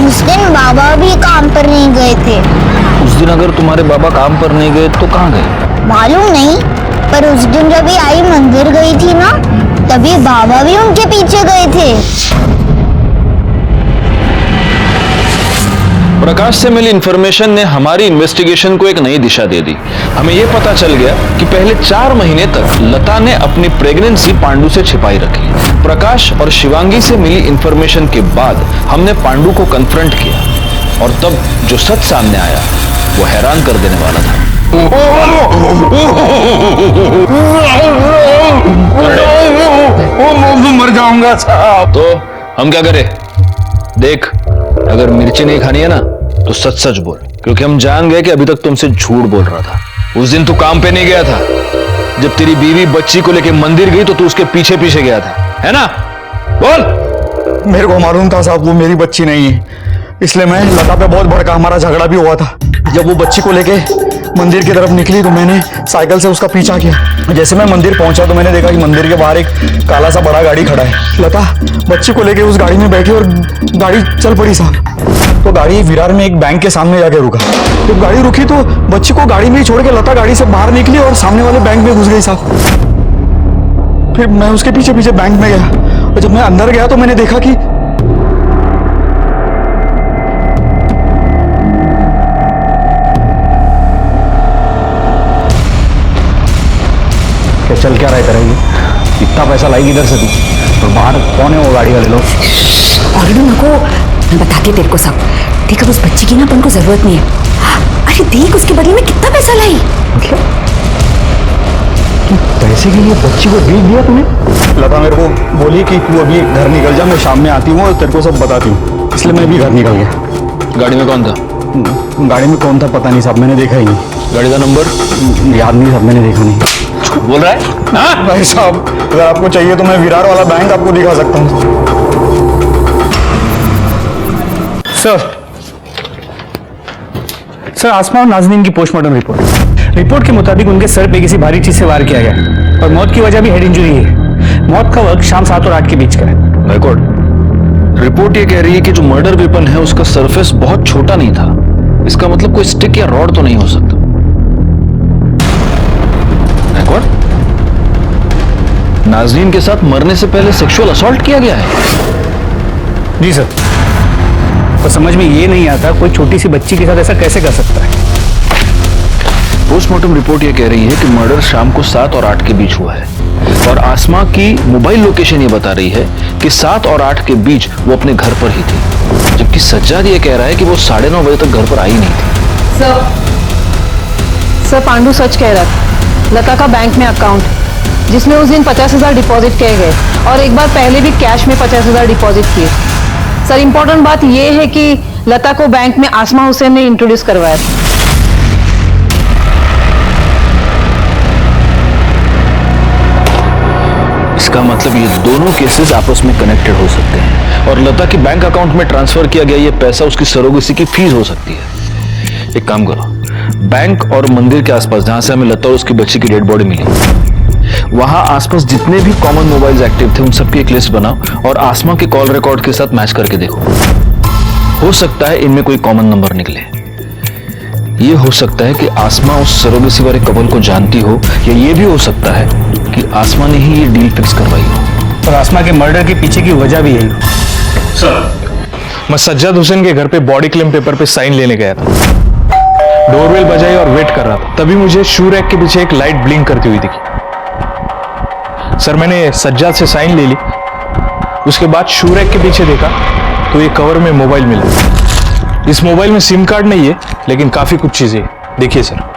उस दिन बाबा भी काम पर नहीं गए थे। उस दिन अगर तुम्हारे बाबा काम पर नहीं गए तो कहाँ गए? मालूम नहीं, पर उस दिन जब भी आई मंदिर गई थी ना, तभी बाबा भी उनके पीछे गए थे। प्रकाश से मिली इंफॉर्मेशन ने हमारी इन्वेस्टिगेशन को एक नई दिशा दे दी। हमें यह पता चल गया कि पहले 4 महीने तक लता ने अपनी प्रेगनेंसी पांडु से छिपाई रखी। प्रकाश और शिवांगी से मिली इंफॉर्मेशन के बाद हमने पांडु को कन्फ्रंट किया, और तब जो सच सामने आया वो हैरान कर देने वाला था। मर जाऊंगा साहब। तो हम क्या करें? देख, अगर मिर्ची नहीं खानी है ना तो सच सच बोल, क्योंकि हम जान गए कि अभी तक तुमसे झूठ बोल रहा था। उस दिन तू काम पे नहीं गया था। जब तेरी बीवी बच्ची को लेके मंदिर गई तो तू उसके पीछे पीछे गया था, है ना? बोल। मेरे को मालूम था साहब वो मेरी बच्ची नहीं है, इसलिए मैं लता पे बहुत भड़का। हमारा झगड़ा भी हुआ था। जब वो बच्ची को लेके मंदिर की तरफ निकली तो मैंने साइकिल से उसका पीछा किया। जैसे मैं मंदिर पहुंचा तो मैंने देखा कि मंदिर के बाहर एक काला सा बड़ा गाड़ी खड़ा है। लता बच्ची को लेके उस गाड़ी में बैठी और गाड़ी चल पड़ी साहब। तो गाड़ी विरार में एक बैंक के सामने जाके रुका। जब गाड़ी रुकी तो बच्ची को गाड़ी में ही छोड़ के लता गाड़ी से बाहर निकली और सामने वाले बैंक में घुस गई साहब। फिर मैं उसके पीछे पीछे बैंक में गया, और जब मैं अंदर गया तो मैंने देखा कि चल क्या रहा है? इतना पैसा लाएगी इधर से तू, और बाहर कौन है वो गाड़ी वाले लोग? और नको, मैं बताती तेरे को सब। देख, अब उस बच्ची की ना अपन को जरूरत नहीं है। अरे देख, उसके बदले में कितना पैसा लाई। मतलब पैसे के लिए बच्ची को बेच दिया तूने? लता मेरे को बोली कि तू अभी घर निकल जा, मैं शाम में आती हूँ और तेरे को सब बताती हूँ, इसलिए मैं भी घर निकल गया। गाड़ी में कौन था? गाड़ी में कौन था पता नहीं साहब, मैंने देखा ही नहीं। गाड़ी का नंबर याद नहीं साहब, मैंने देखा नहीं। बोल रहा है? नहीं साहब, अगर आपको चाहिए तो मैं विरार वाला बैंक आपको दिखा सकता हूँ। सर, आसमा और नाज़नीन की पोस्टमार्टम रिपोर्ट के मुताबिक उनके सर पे किसी भारी चीज से वार किया गया, और मौत की वजह भी हेड इंजरी है। मौत का वक्त शाम 7 और 8 के बीच का है। रिपोर्ट ये कह रही है कि जो मर्डर वेपन है उसका सरफेस बहुत छोटा नहीं था। इसका मतलब कोई स्टिक या रॉड तो नहीं हो सकता। नाज़रीन के साथ मरने से पहले सेक्सुअल असॉल्ट किया गया है? जी सर, तो समझ में ये नहीं आता कोई छोटी सी बच्ची के साथ ऐसा कैसे कर सकता है। पोस्टमार्टम रिपोर्ट ये कह रही है कि मर्डर शाम को 7 और 8 के बीच हुआ है, और आसमा की मोबाइल लोकेशन ये बता रही है कि 7 और 8 के बीच वो अपने घर पर ही थी, जबकि सज्जाद ये कह रहा है कि वो 9:30 बजे तक घर पर आई नहीं थी। सर, पांडु सच कह रहा था। लता का बैंक में अकाउंट, जिसमें उस दिन 50,000 डिपॉजिट किए गए, और एक बार पहले भी कैश में 50,000 डिपॉजिट किए। सर इम्पोर्टेंट बात यह है कि लता को बैंक में आसमा हुसैन ने इंट्रोड्यूस करवाया था। इसका मतलब ये दोनों केसेस आपस में कनेक्टेड हो सकते हैं और लता के बैंक अकाउंट में ट्रांसफर किया गया ये पैसा उसकी सरोगेसी की फीस हो सकती है। एक काम करो, बैंक और मंदिर के आसपास जहां से हमें लता और उसकी बच्ची की डेड बॉडी मिली, वहां आसपास जितने भी कॉमन मोबाइल्स एक्टिव थे उन सबकी एक लिस्ट बनाओ और आसमा के कॉल रिकॉर्ड के साथ मैच करके देखो। हो सकता है इनमें कोई कॉमन नंबर निकले। ये हो सकता है कि आसमा उस सरोगेसी वाले कपल को जानती हो, या ये भी हो सकता है कि आसमा ने ही ये डील फिक्स करवाई हो। और आसमा के मर्डर के पीछे की वजह भी यही हो। सर, मैं सज्जाद हुसैन के घर पे बॉडी क्लेम पेपर पे साइन लेने गया था। डोरबेल बजाई और वेट कर रहा था, तभी मुझे शू रैक के पीछे एक लाइट ब्लिंक करती हुई दिखी। सर, मैंने सज्जाद से साइन ले ली। उसके बाद शू रैक के पीछे देखा तो ये कवर में मोबाइल मिला। इस मोबाइल में सिम कार्ड नहीं है, लेकिन काफी कुछ चीजें हैं। देखिए सर।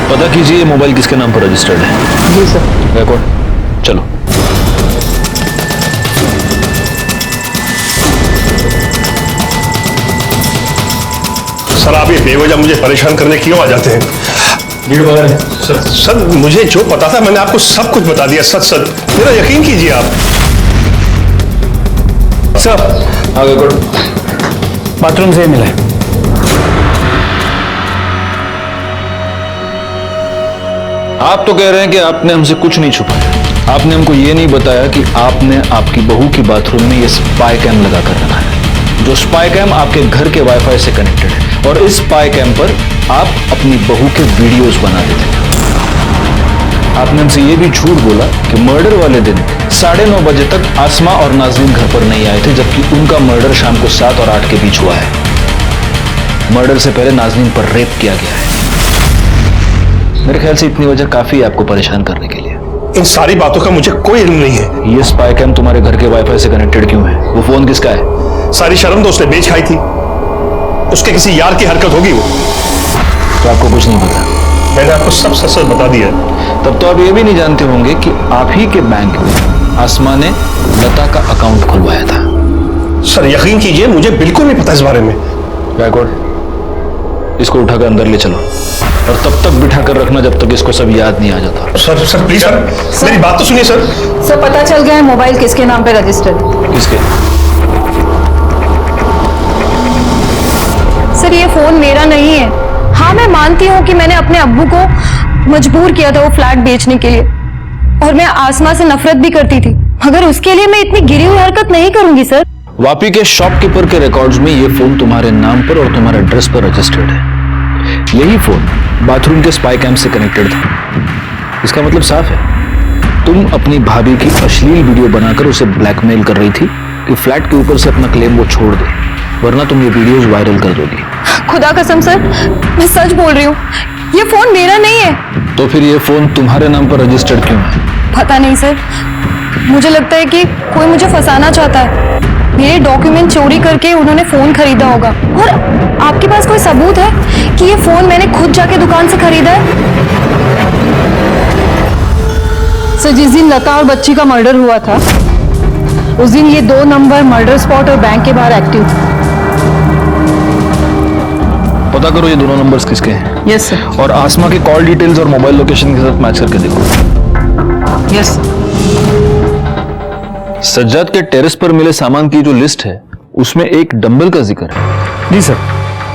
पता कीजिए ये मोबाइल किसके नाम पर रजिस्टर्ड है। जी सर। रिकॉर्ड चलो। सर, आप ये बेवजह मुझे परेशान करने क्यों आ जाते हैं? सर, मुझे जो पता था मैंने आपको सब कुछ बता दिया। सच मेरा यकीन कीजिए आप। सर, आगे करो। बाथरूम से मिला है। आप तो कह रहे हैं कि आपने हमसे कुछ नहीं छुपाया। आपने हमको ये नहीं बताया कि आपने आपकी बहू की बाथरूम में ये स्पाई कैम लगा कर रखा है, जो स्पाई कैम आपके घर के वाईफाई से कनेक्टेड है, और इस स्पाई कैम पर आप अपनी बहू के वीडियोस बनाते थे। आपने हमसे ये भी झूठ बोला कि मर्डर वाले दिन 9:30 बजे तक आसमा और नाज़रीन घर पर नहीं आए थे, जबकि उनका मर्डर शाम को 7 और 8 के बीच हुआ है। मर्डर से पहले नाज़रीन पर रेप किया गया है। मेरे ख्याल से इतनी वजह काफी है आपको परेशान करने के लिए। इन सारी बातों का मुझे कोई इल्म नहीं है। ये स्पाई कैम तुम्हारे घर के वाईफाई से कनेक्टेड क्यों है? वो फोन किसका है? सारी शर्म तो उसने बेच खाई थी। उसके किसी यार की हरकत होगी वो। तो आपको कुछ नहीं पता? मैंने आपको सब सच सच बता दिया है। तब तो आप ये भी नहीं जानते होंगे कि आप ही के बैंक में आसमा ने लता का अकाउंट खुलवाया था। सर, यकीन कीजिए मुझे बिल्कुल नहीं पता इस बारे में। बैकवर्ड, इसको उठाकर अंदर ले चलो और तब तक बिठा कर रखना जब तक इसको सब याद नहीं आ जाता। सर प्लीज सर, मेरी बात तो सुनिए सर। सर, पता चल गया है मोबाइल किसके नाम पे रजिस्टर्ड। किसके? सर, ये फोन मेरा नहीं है। हाँ, मैं मानती हूँ कि मैंने अपने अब्बू को मजबूर किया था वो फ्लैट बेचने के लिए, और मैं आसमा से नफरत भी करती थी, मगर उसके लिए मैं इतनी गिरी हुई हरकत नहीं करूंगी सर। वापी के शॉपकीपर के रिकॉर्ड्स में ये फोन तुम्हारे नाम पर और तुम्हारे एड्रेस पर रजिस्टर्ड है। यही फोन बाथरूम के स्पाई कैम से कनेक्टेड था। इसका मतलब साफ है, तुम अपनी भाभी की अश्लील वीडियो बनाकर उसे ब्लैकमेल कर रही थी कि फ्लैट के ऊपर से अपना क्लेम वो छोड़ दे, वरना तुम ये वीडियोस वायरल कर दोगी। खुदा कसम सर, मैं सच बोल रही हूँ, ये फोन मेरा नहीं है। तो फिर ये फोन तुम्हारे नाम पर रजिस्टर्ड क्यों है? पता नहीं सर, मुझे लगता है कि कोई मुझे फंसाना चाहता है। मेरे डॉक्यूमेंट चोरी करके उन्होंने फोन खरीदा होगा। और आपके पास कोई सबूत है कि ये फोन मैंने खुद जाके दुकान से खरीदा है? सर, जिस दिन लता और बच्ची का मर्डर हुआ था उस दिन ये 2 नंबर मर्डर स्पॉट और बैंक के बाहर एक्टिव थे। पता करो ये दोनों नंबर्स किसके हैं। Yes sir. और आसमा के कॉल डिटेल्स और मोबाइल लोकेशन के साथ मैच करके देखो। यस। सज्जाद के टेरेस पर मिले सामान की जो लिस्ट है उसमें एक डंबल का जिक्र है। जी सर,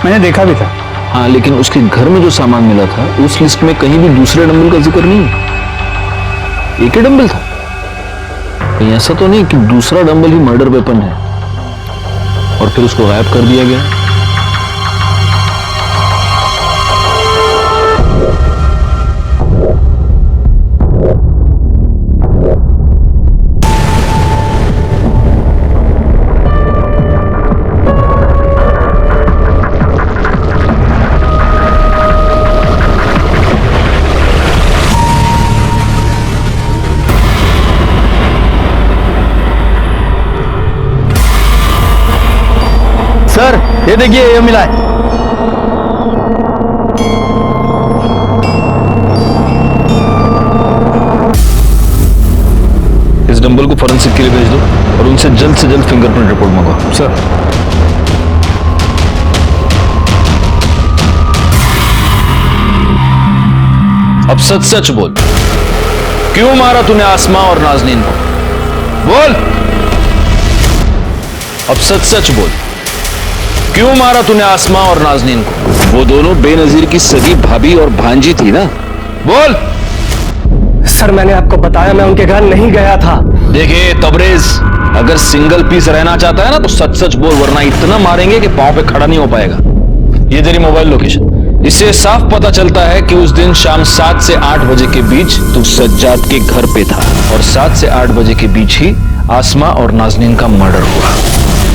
मैंने देखा भी था। हाँ, लेकिन उसके घर में जो सामान मिला था उस लिस्ट में कहीं भी दूसरे डंबल का जिक्र नहीं है। एक ही डंबल था। कहीं ऐसा तो नहीं कि दूसरा डंबल ही मर्डर वेपन है और फिर उसको गायब कर दिया गया? सर, ये देखिए, ये मिला है। फॉरेंसिक के लिए भेज दो और उनसे जल्द से जल्द फिंगरप्रिंट रिपोर्ट मंगवाओ। सर। अब सच सच बोल, क्यों मारा तूने आसमा और नाजनीन को? बोल, अब सच सच बोल, क्यों मारा तूने आसमा और नाजनीन को? वो दोनों बेनजीर की सगी भाभी और भांजी थी ना? बोल। सर मैंने आपको बताया मैं उनके घर नहीं गया था। देखिए तबरेज, अगर सिंगल पीस रहना चाहता है ना तो सच सच बोल, वरना इतना मारेंगे कि पांव पे खड़ा नहीं हो पाएगा। ये तेरी मोबाइल लोकेशन, इससे साफ पता चलता है कि उस दिन शाम 7 से 8 बजे के बीच तू सज्जाद के घर पे था और 7 से 8 बजे के बीच ही आसमा और नाजनीन का मर्डर हुआ।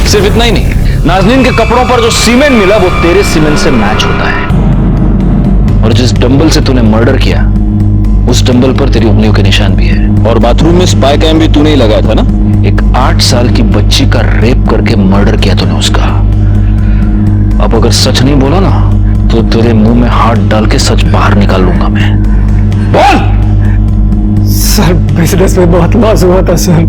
सिर्फ इतना ही नहीं, नाजनीन के कपड़ों पर जो सीमेंट मिला वो तेरे सीमेंट से मैच होता है। और जिस डंबल से तूने मर्डर किया उस डंबल पर तेरी उंगलियों के निशान भी है। और बाथरूम में स्पाई कैम भी तूने ही लगाया था ना? एक 8 साल की बच्ची का रेप करके मर्डर किया तूने उसका। अब अगर सच नहीं बोला ना तो तेरे मुंह में हाथ डाल के सच बाहर निकाल लूंगा मैं। बोल। सर बिजनेस में बहुत लॉस हुआ था सर,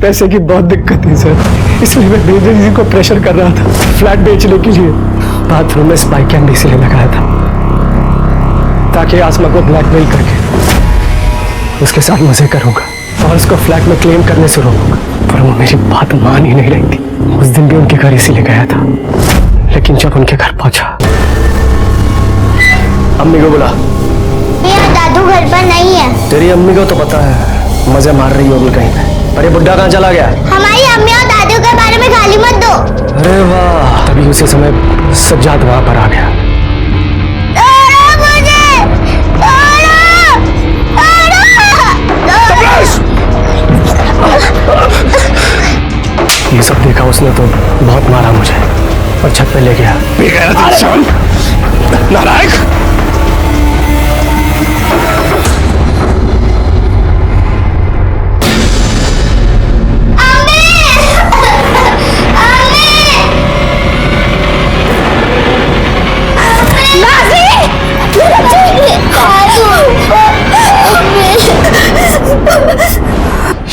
पैसे की बहुत दिक्कत थी सर, इसलिए मैं बेदर जी को प्रेशर कर रहा था फ्लैट बेचने के लिए। बाथरूम में स्पाई कैम इसलिए लगाया था ताकि आसमा को ब्लैकमेल करके उसके साथ मजे करूंगा और उसको फ्लैट में क्लेम करने से रोकूंगा। पर वो मेरी बात मान ही नहीं रही थी। उस दिन भी उनके घर इसीलिए गया था, लेकिन जब उनके घर पहुंचा अम्मी को बुला। दादू घर पर नहीं है। तेरी अम्मी को तो पता है मजे मार रही होगी कहीं पे। अरे बुड्ढा कहाँ चला गया? हमारी अम्मी और दादू के बारे में गाली मत दो। अरे वाह, तभी उसी समय सज्जाद वहां पर आ गया। ये सब देखा उसने तो बहुत मारा मुझे और छत पे ले गया। नारायण,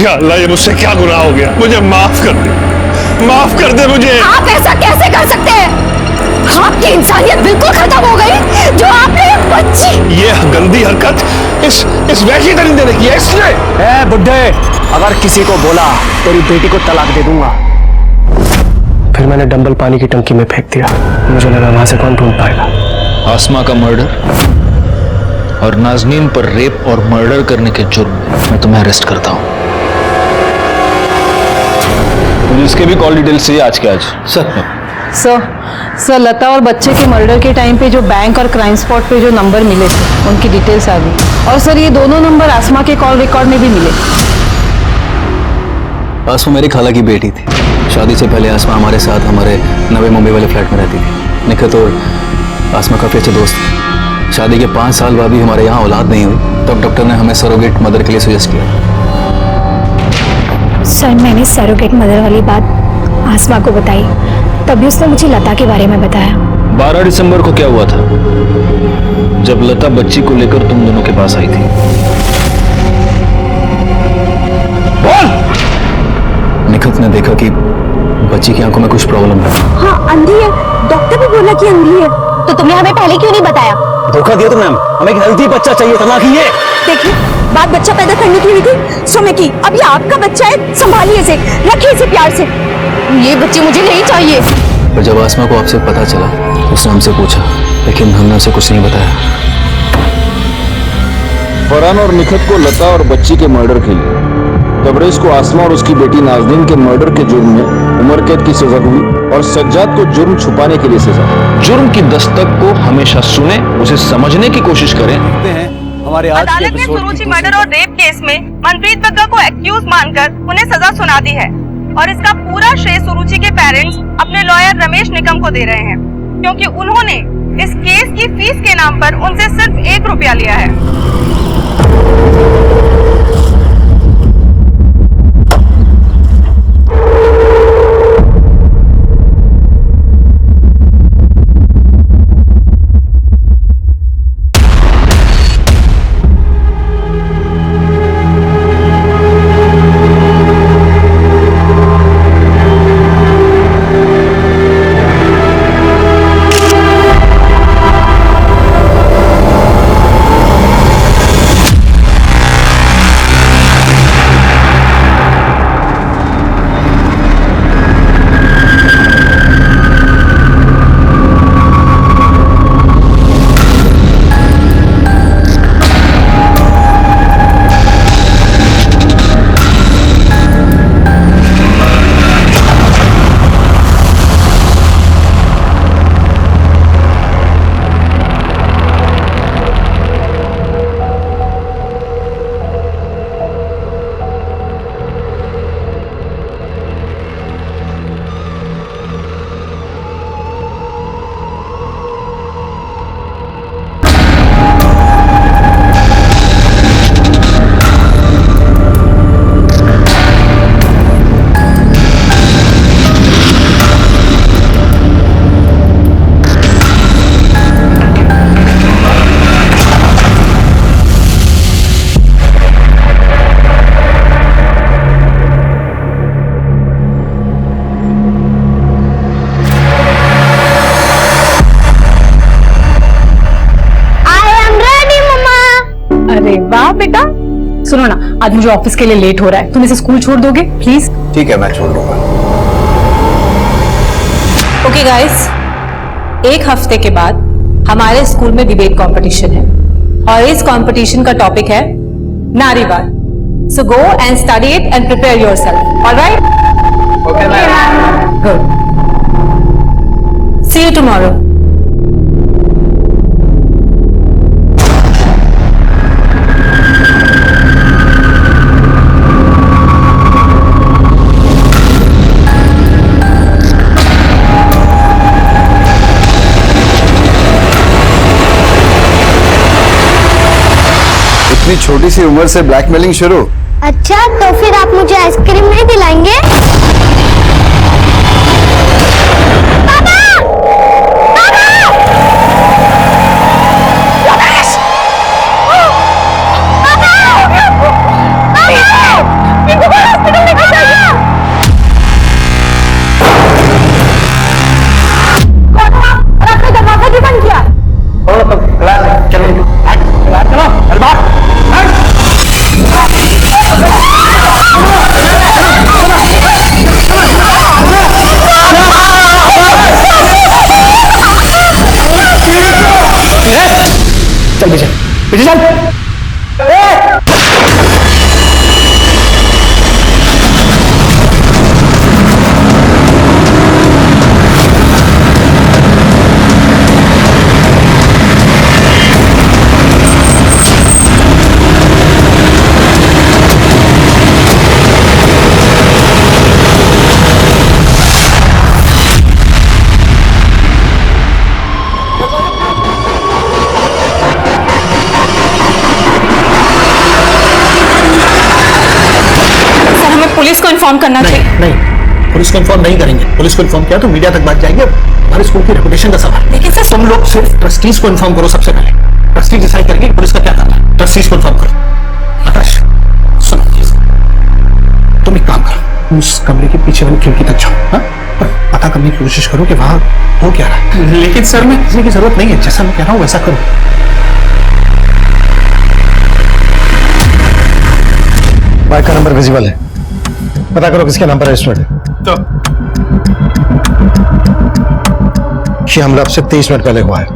या अल्लाह, ये मुझसे क्या गुनाह हो गया? मुझे माफ कर दे, माफ कर दे मुझे। आप ऐसा कैसे कर सकते हैं? आपकी इंसानियत बिल्कुल खत्म हो गई जो आपने एक बच्ची। ये गंदी हरकत इस वैशी दरिंदे ने की है इसने। ए बुड्ढे, अगर किसी को बोला तेरी बेटी को तलाक दे दूंगा। फिर मैंने डंबल पानी की टंकी में फेंक दिया। मुझे लगा वहां से कौन ढूंढ पाएगा। आसमा का मर्डर और नाजनीन पर रेप और मर्डर करने के जुर्म में मैं तुम्हें अरेस्ट करता हूं। मुझे इसके भी कॉल डिटेल्स चाहिए आज के आज। सर लता और बच्चे के मर्डर के टाइम पे जो बैंक और क्राइम स्पॉट पे जो नंबर मिले थे उनकी डिटेल्स आ गई। और सर ये दोनों नंबर आसमा के कॉल रिकॉर्ड में भी मिले। आसमा मेरी खाला की बेटी थी। शादी से पहले आसमा हमारे साथ हमारे नवे मुंबई वाले फ्लैट में रहती थी। निखत और आसमा काफी अच्छे दोस्त थे। शादी के 5 साल बाद भी हमारे यहाँ औलाद नहीं हुई, तब डॉक्टर ने हमें सरोगेट मदर के लिए सजेस्ट किया। सर मैंने सरोगेट मदर वाली बात आसमा को बताई, तभी उसने मुझे लता के बारे में बताया। 12 दिसंबर को क्या हुआ था जब लता बच्ची को लेकर तुम दोनों के पास आई थी? बोल। निखत ने देखा कि बच्ची की आंखों में कुछ प्रॉब्लम है। हाँ अंधी है, डॉक्टर भी बोला कि अंधी है। तो तुमने हमें पहले क्यों नहीं बताया? धोखा दिया तुमने हमें। एक हेल्दी बच्चा चाहिए था ना कि ये। देखिए बात बच्चा पैदा करने की हुई थी समय की। अब ये आपका बच्चा है, संभालिए इसे, रखिए इसे प्यार से। ये बच्चे मुझे नहीं चाहिए। पर जब आसमा को आपसे पता चला उसने हमसे पूछा, लेकिन हमने उसे कुछ नहीं बताया। फरहान और निखत को लता और बच्ची के मर्डर के लिए, तबरेज को आसमा और उसकी बेटी नाजनीन के मर्डर के जुर्म में उम्र कैद की सजा हुई और सज्जाद को जुर्म छुपाने के लिए सजा। जुर्म की दस्तक को हमेशा सुने, उसे समझने की कोशिश करें। हमारे अदालत ने सुरुचि मर्डर और रेप केस में मनप्रीत बग्गा को एक्यूज मानकर उन्हें सजा सुना दी है और इसका पूरा श्रेय सुरुचि के पेरेंट्स अपने लॉयर रमेश निकम को दे रहे हैं, क्योंकि उन्होंने इस केस की फीस के नाम पर उनसे सिर्फ 1 रुपया लिया है। बेटा। सुनो ना, आज मुझे ऑफिस के लिए लेट हो रहा है, तुम इसे स्कूल छोड़ दोगे प्लीज? ठीक है, मैं छोड़ दूंगा। ओके गाइस, एक हफ्ते के बाद हमारे स्कूल में डिबेट कंपटीशन है और इस कंपटीशन का टॉपिक है नारीवाद। So go and study it and prepare yourself, alright? Okay ma'am. Good. See you tomorrow. इतनी छोटी सी उम्र से ब्लैकमेलिंग शुरू? अच्छा, तो फिर आप मुझे आइसक्रीम नहीं दिलाएंगे? चल पीछे पीछे चल। पुलिस को इन्फॉर्म करना चाहिए। नहीं, पुलिस को इन्फॉर्म नहीं करेंगे। पुलिस को इन्फॉर्म किया तो मीडिया तक बात जाएगी, हमारे स्कूल की रेपुटेशन का सवाल। लेकिन सर, तुम लोग सिर्फ ट्रस्टीज को इन्फॉर्म करो सबसे पहले। ट्रस्टी डिसाइड करेंगे कि पुलिस का क्या करना है। ट्रस्टीज को इन्फॉर्म करो। आकाश सुनो, तुम एक काम करो, उस कमरे के पीछे वाली खिड़की तक जाओ, हाँ? और पता करने की कोशिश करो कि वहां हो क्या रहा है। लेकिन सर, मैं किसी की जरूरत नहीं है, जैसा मैं कह रहा हूँ वैसा करो। बाइक का नंबर विजिबल है, पता करो किसके नाम पर रजिस्टर्ड है। तो ये हमला अब से 23 मिनट पहले हुआ है।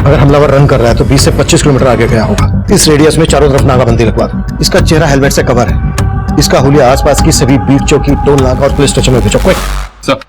अगर हमलावर रन कर रहा है तो 20 से 25 किलोमीटर आगे गया होगा। इस रेडियस में चारों तरफ नाकाबंदी लगवा दो। इसका चेहरा हेलमेट से कवर है। इसका हुलिया आसपास की सभी बीट चौकी, टोल नाका और पुलिस स्टेशन में भेजो। Quick sir.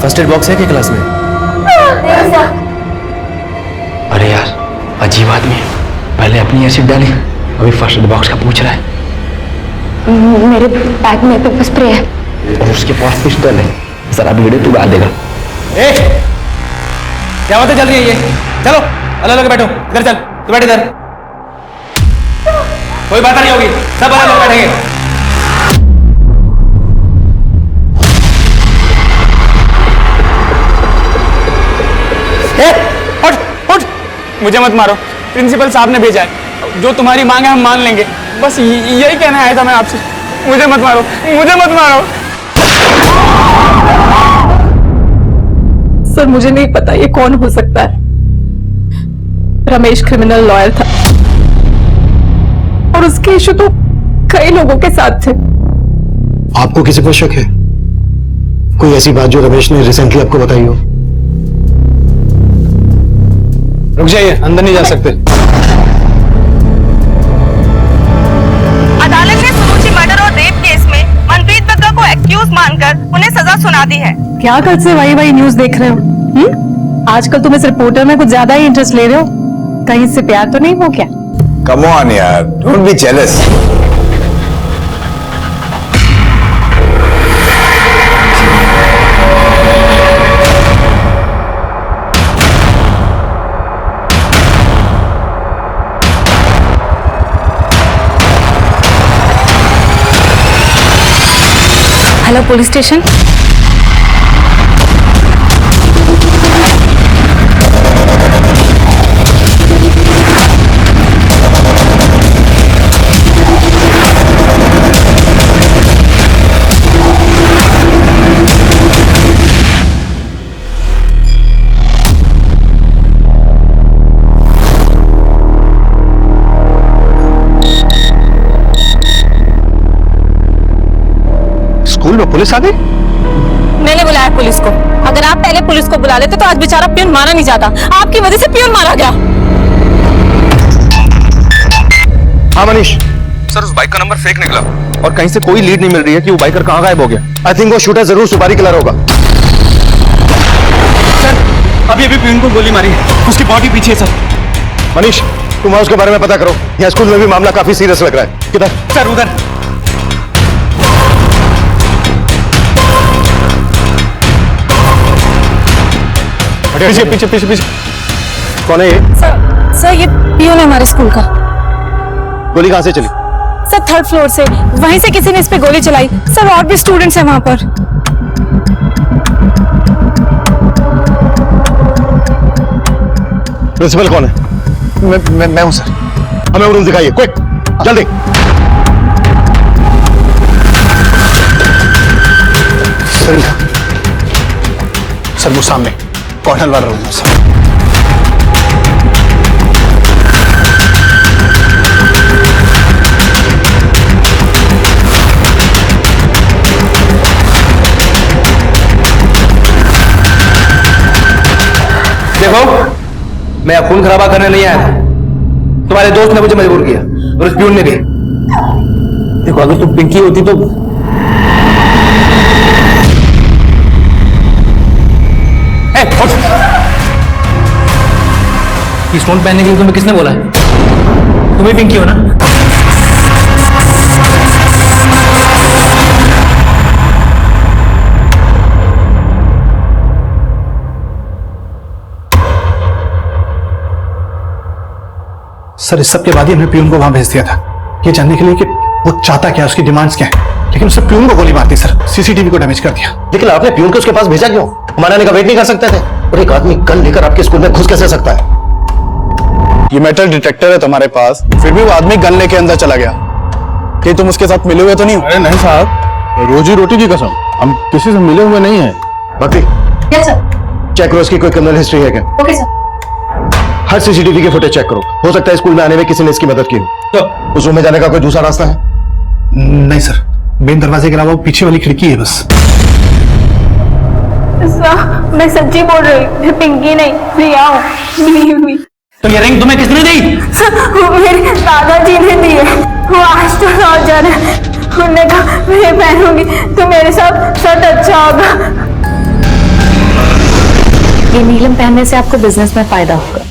First aid box है क्या क्लास में? अरे यार, अजीब आदमी है। पहले अपनी एसिड डाली, अभी फर्स्ट एड बॉक्स का पूछ रहा है। मेरे बैग में पेपर स्प्रे है और उसके पास पिस्टल है। जरा वीडियो तू डाल देगा। क्या बातें चल रही है ये? चलो अलग अलग बैठो। इधर चल, तू बैठ इधर। कोई बात नहीं होगी, सब अलग अलग बैठेंगे। मुझे मत मारो, प्रिंसिपल साहब ने भेजा है। जो तुम्हारी मांग है हम मान लेंगे। बस यही कहना आया था मैं आपसे। मुझे मत मारो, मुझे मत मारो। सर, मुझे नहीं पता ये कौन हो सकता है। रमेश क्रिमिनल लॉयर था और उसके इशू तो कई लोगों के साथ थे। आपको किसी पर शक है? कोई ऐसी बात जो रमेश ने रिसेंटली आपको बताई हो? रुक जाइए, अंदर नहीं जा सकते। अदालत ने सुरुचि मर्डर और रेप केस में मनप्रीत बग्गा को एक्यूज मानकर उन्हें सजा सुना दी है। क्या कल से वही न्यूज देख रहे हो? आजकल तुम इस रिपोर्टर में कुछ ज्यादा ही इंटरेस्ट ले रहे हो। कहीं से प्यार तो नहीं हो क्या? कम ऑन यार, don't be jealous. Hello police station. School में पुलिस आ गई? मैंने बुलाया पुलिस को। अगर आप पहले पुलिस को बुला लेते तो आज बेचारा पियून मारा नहीं जाता। आपकी वजह से पियून मारा गया। हाँ मनीष, सर उस बाइक का नंबर फेक निकला और कहीं से कोई लीड नहीं मिल रही है कि वो बाइकर कहाँ गायब हो गया। आई थिंक वो शूटर जरूर सुपारी किलर होगा। अभी अभी पियून को गोली मारी है, उसकी बॉडी पीछे है सर। मनीष, तुम उसके बारे में पता करो। यहाँ स्कूल में भी मामला काफी सीरियस लग रहा है। किधर? सर उधर। पीछे पीछे पीछे पीछे। कौन है ये? सर ये पियून है हमारे स्कूल का। गोली कहाँ से चली? सर 3rd फ्लोर से, वहीं से किसी ने इस पे गोली चलाई। सर और भी स्टूडेंट्स हैं वहां पर। प्रिंसिपल कौन है? मैं हूं सर। हमें वो रूम दिखाइए, क्विक, जल्दी। सर वो सामने कॉर्नर वाला रूम है सर। देखो, मैं खून खराबा करने नहीं आया था। तुम्हारे दोस्त ने मुझे मजबूर किया और उस प्यून ने भी। देखो, अगर तुम पिंकी होती तो स्टोन पहनने के लिए तुम्हें किसने बोला है? तुम्हें पिंकी हो ना? सर इस सब के बाद ही हमने पियून को वहां भेज दिया था, ये जानने के लिए कि वो चाहता क्या, उसकी डिमांड्स क्या है। लेकिन उसने पियून को गोली मार दी सर, सीसीटीवी को डैमेज कर दिया। लेकिन आपने पियून को उसके पास भेजा क्यों? हमारा आने का वेट नहीं कर सकते थे? और एक आदमी गन लेकर आपके स्कूल में घुस कैसे सकता है? ये मेटल डिटेक्टर है तुम्हारे पास, फिर भी वो आदमी गन लेके अंदर चला गया। कि तुम उसके साथ मिले हुए तो नहीं? अरे नहीं साहब, रोजी रोटी की कसम, हम किसी से मिले हुए नहीं हैं। भक्ति, यस सर। चेक करो उसकी कोई क्रिमिनल हिस्ट्री है क्या? Okay sir. हर सीसीटीवी की फुटेज चेक करो। हो सकता है स्कूल में आने में किसी ने इसकी मदद की हो। तो उस रूम में जाने का कोई दूसरा रास्ता है? नहीं सर, मेन दरवाजे के अलावा वो पीछे वाली खिड़की है बस। मैं सच्ची बोल रही हूँ, मैं पिंकी नहीं, प्रिया हूँ। तो ये रिंग तुम्हें किसने दी? वो मेरे दादाजी ने दी है। वो आज तो लौट जा रहे हैं। उन्होंने कहा मैं पहनूंगी तो मेरे साथ सच अच्छा होगा। ये नीलम पहनने से आपको बिजनेस में फायदा होगा।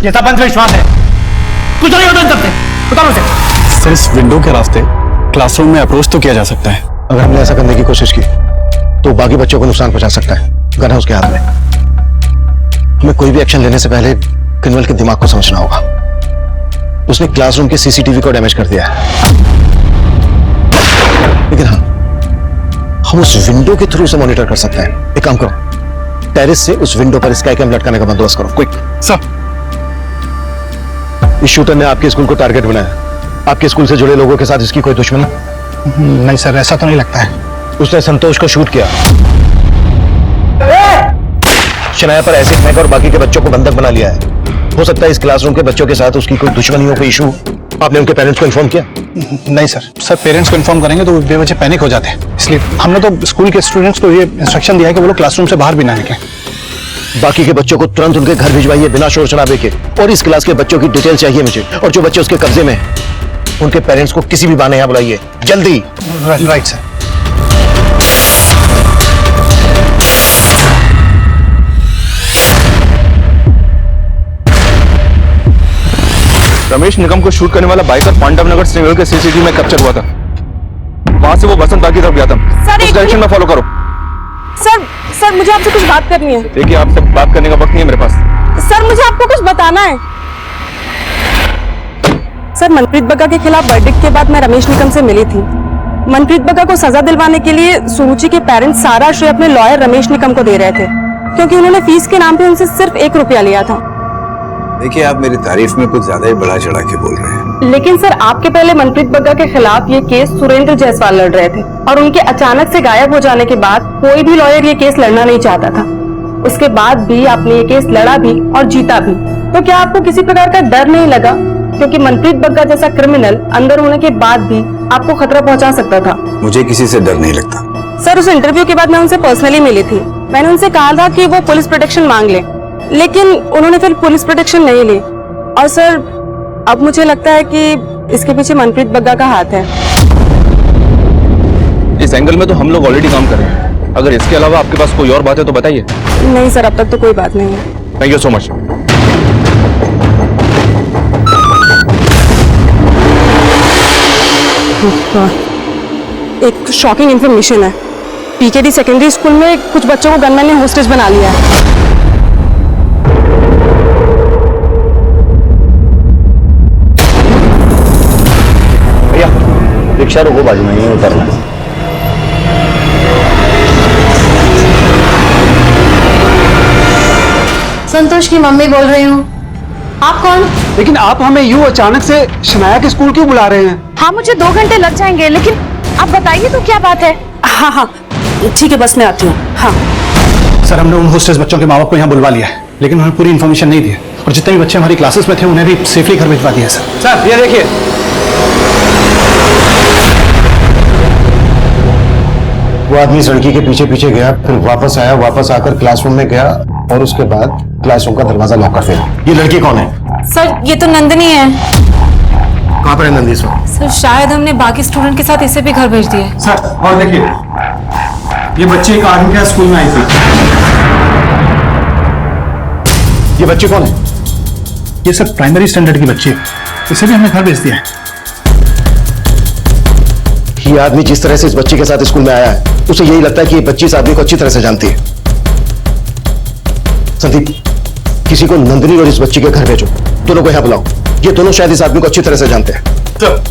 ये सब अंधविश्वास है, कुछ नहीं होता इन सबसे। बताओ मुझे। सर इस विंडो के रास्ते क्लासरूम में अप्रोच तो किया जा सकता है। अगर हमने ऐसा करने की कोशिश की तो बाकी बच्चों को नुकसान पहुंचा सकता है। गन है उसके हाथ में। हमें कोई भी एक्शन लेने से पहले क्रिमिनल के दिमाग को समझना होगा। उसने क्लासरूम के सीसीटीवी को डैमेज कर दिया है, लेकिन हाँ, हम उस विंडो के थ्रू उसे मॉनिटर कर सकते हैं। एक काम करो, टेरेस से उस विंडो पर स्काई कैम लटकाने का बंदोबस्त करो, क्विक। सर इस शूटर ने आपके स्कूल को टारगेट बनाया। आपके स्कूल से जुड़े लोगों के साथ इसकी कोई दुश्मनी? नहीं सर, ऐसा तो नहीं लगता है। उसने संतोष को शूट किया, शनाया पर एसिड फेंका और बाकी के बच्चों को बंधक बना लिया है। हो सकता है इस क्लासरूम के बच्चों के साथ उसकी कोई दुश्मनी हो, कोई इशू। आपने उनके पेरेंट्स को इन्फॉर्म किया? नहीं सर, पेरेंट्स को इन्फॉर्म करेंगे तो बेवजह पैनिक हो जाते हैं, इसलिए हमने तो स्कूल के स्टूडेंट्स को ये इंस्ट्रक्शन दिया है कि वो लोग क्लासरूम से बाहर भी ना निकलें। बाकी के बच्चों को तुरंत उनके घर भिजवाइए बिना शोर शराबे के। और इस क्लास के बच्चों की डिटेल चाहिए मुझे, और जो बच्चे उसके कब्जे में हैं उनके पेरेंट्स को किसी भी बहाने यहाँ बुलाइए, जल्दी। Right sir. रमेश निगम को शूट करने वाला बाइकर पांडव नगर सिग्नल के सीसीटीवी में कैप्चर हुआ था। वहां से वो बसंत बाग की तरफ गया था। सर, उस डायरेक्शन में फॉलो करो। सर मुझे आपसे कुछ बात करनी है। देखिए, आपसे बात करने का वक्त नहीं है मेरे पास। सर मुझे आपको कुछ बताना है। सर, मनप्रीत बग्गा के खिलाफ वर्डिक्ट के बाद मैं रमेश निगम से मिली थी। मनप्रीत बग्गा को सजा दिलवाने के लिए सुरुचि के पेरेंट्स सारा श्रेय अपने लॉयर रमेश निगम को दे रहे थे, क्योंकि उन्होंने फीस के नाम पे उनसे सिर्फ 1 रुपया लिया था। देखिए, आप मेरी तारीफ में कुछ ज्यादा ही बढ़ा चढ़ा के बोल रहे हैं। लेकिन सर, आपके पहले मनप्रीत बग्गा के खिलाफ ये केस सुरेंद्र जायसवाल लड़ रहे थे, और उनके अचानक से गायब हो जाने के बाद कोई भी लॉयर ये केस लड़ना नहीं चाहता था। उसके बाद भी आपने ये केस लड़ा भी और जीता भी। तो क्या आपको किसी प्रकार का डर नहीं लगा, क्योंकि मनप्रीत बग्गा जैसा क्रिमिनल अंदर होने के बाद भी आपको खतरा पहुंचा सकता था? मुझे किसी से डर नहीं लगता। सर, उस इंटरव्यू के बाद मैं उनसे पर्सनली मिली थी। मैंने उनसे कहा था कि वो पुलिस प्रोटेक्शन मांग ले, लेकिन उन्होंने फिर पुलिस प्रोटेक्शन नहीं ली। और सर, अब मुझे लगता है कि इसके पीछे मनप्रीत बग्गा का हाथ है। इस एंगल में तो हम लोग ऑलरेडी काम कर रहे हैं। अगर इसके अलावा आपके पास कोई और बात है तो बताइए। नहीं सर, अब तक तो कोई बात नहीं है। Thank you so much. एक शॉकिंग इंफॉर्मेशन है। पीकेडी सेकेंडरी स्कूल में कुछ बच्चों को गनमैन ने होस्टेज बना लिया है। भैया, रिक्शा रोको, बाजू में नहीं उतरना है। संतोष की मम्मी बोल रही हूँ। आप कौन? लेकिन आप हमें यूं अचानक से शनाया के स्कूल क्यों बुला रहे हैं? हाँ, मुझे 2 घंटे लग जाएंगे, लेकिन आप बताइए तो क्या बात है। हाँ, ठीक है, बस मैं आती हूँ। हाँ सर, हमने उन होस्टेस बच्चों के माँ बाप को यहाँ बुलवा लिया है, लेकिन उन्हें पूरी इन्फॉर्मेशन नहीं दी है, और जितने भी बच्चे हमारी क्लासेस में थे उन्हें भी सेफली घर भिजवा दिया सर। सर, ये देखिए, वो आदमी इस लड़की के पीछे पीछे गया, फिर वापस आया, वापस आकर क्लासरूम में गया, और उसके बाद क्लासरूम का दरवाजा लॉक कर दिया। ये लड़की कौन है? सर, ये तो नंदिनी है। कहाँ पर है नंदी इस वक्त? सर, शायद हमने बाकी स्टूडेंट के साथ इसे भी घर भेज दिया। सर, और देखिए, ये बच्चे एक आर्मी के स्कूल में आई थी। ये बच्चे कौन है? ये सब प्राइमरी स्टैंडर्ड की बच्ची है। इसे भी हमने घर भेज दिया है। ये आदमी जिस तरह से इस बच्ची के साथ स्कूल में आया है, उसे यही लगता है कि ये बच्ची इस आदमी को अच्छी तरह से जानती है। संदीप, किसी को नंदिनी और इस बच्ची के घर भेजो, दोनों को यहां बुलाओ। ये दोनों शायद इस आदमी को अच्छी तरह से जानते हैं। सर,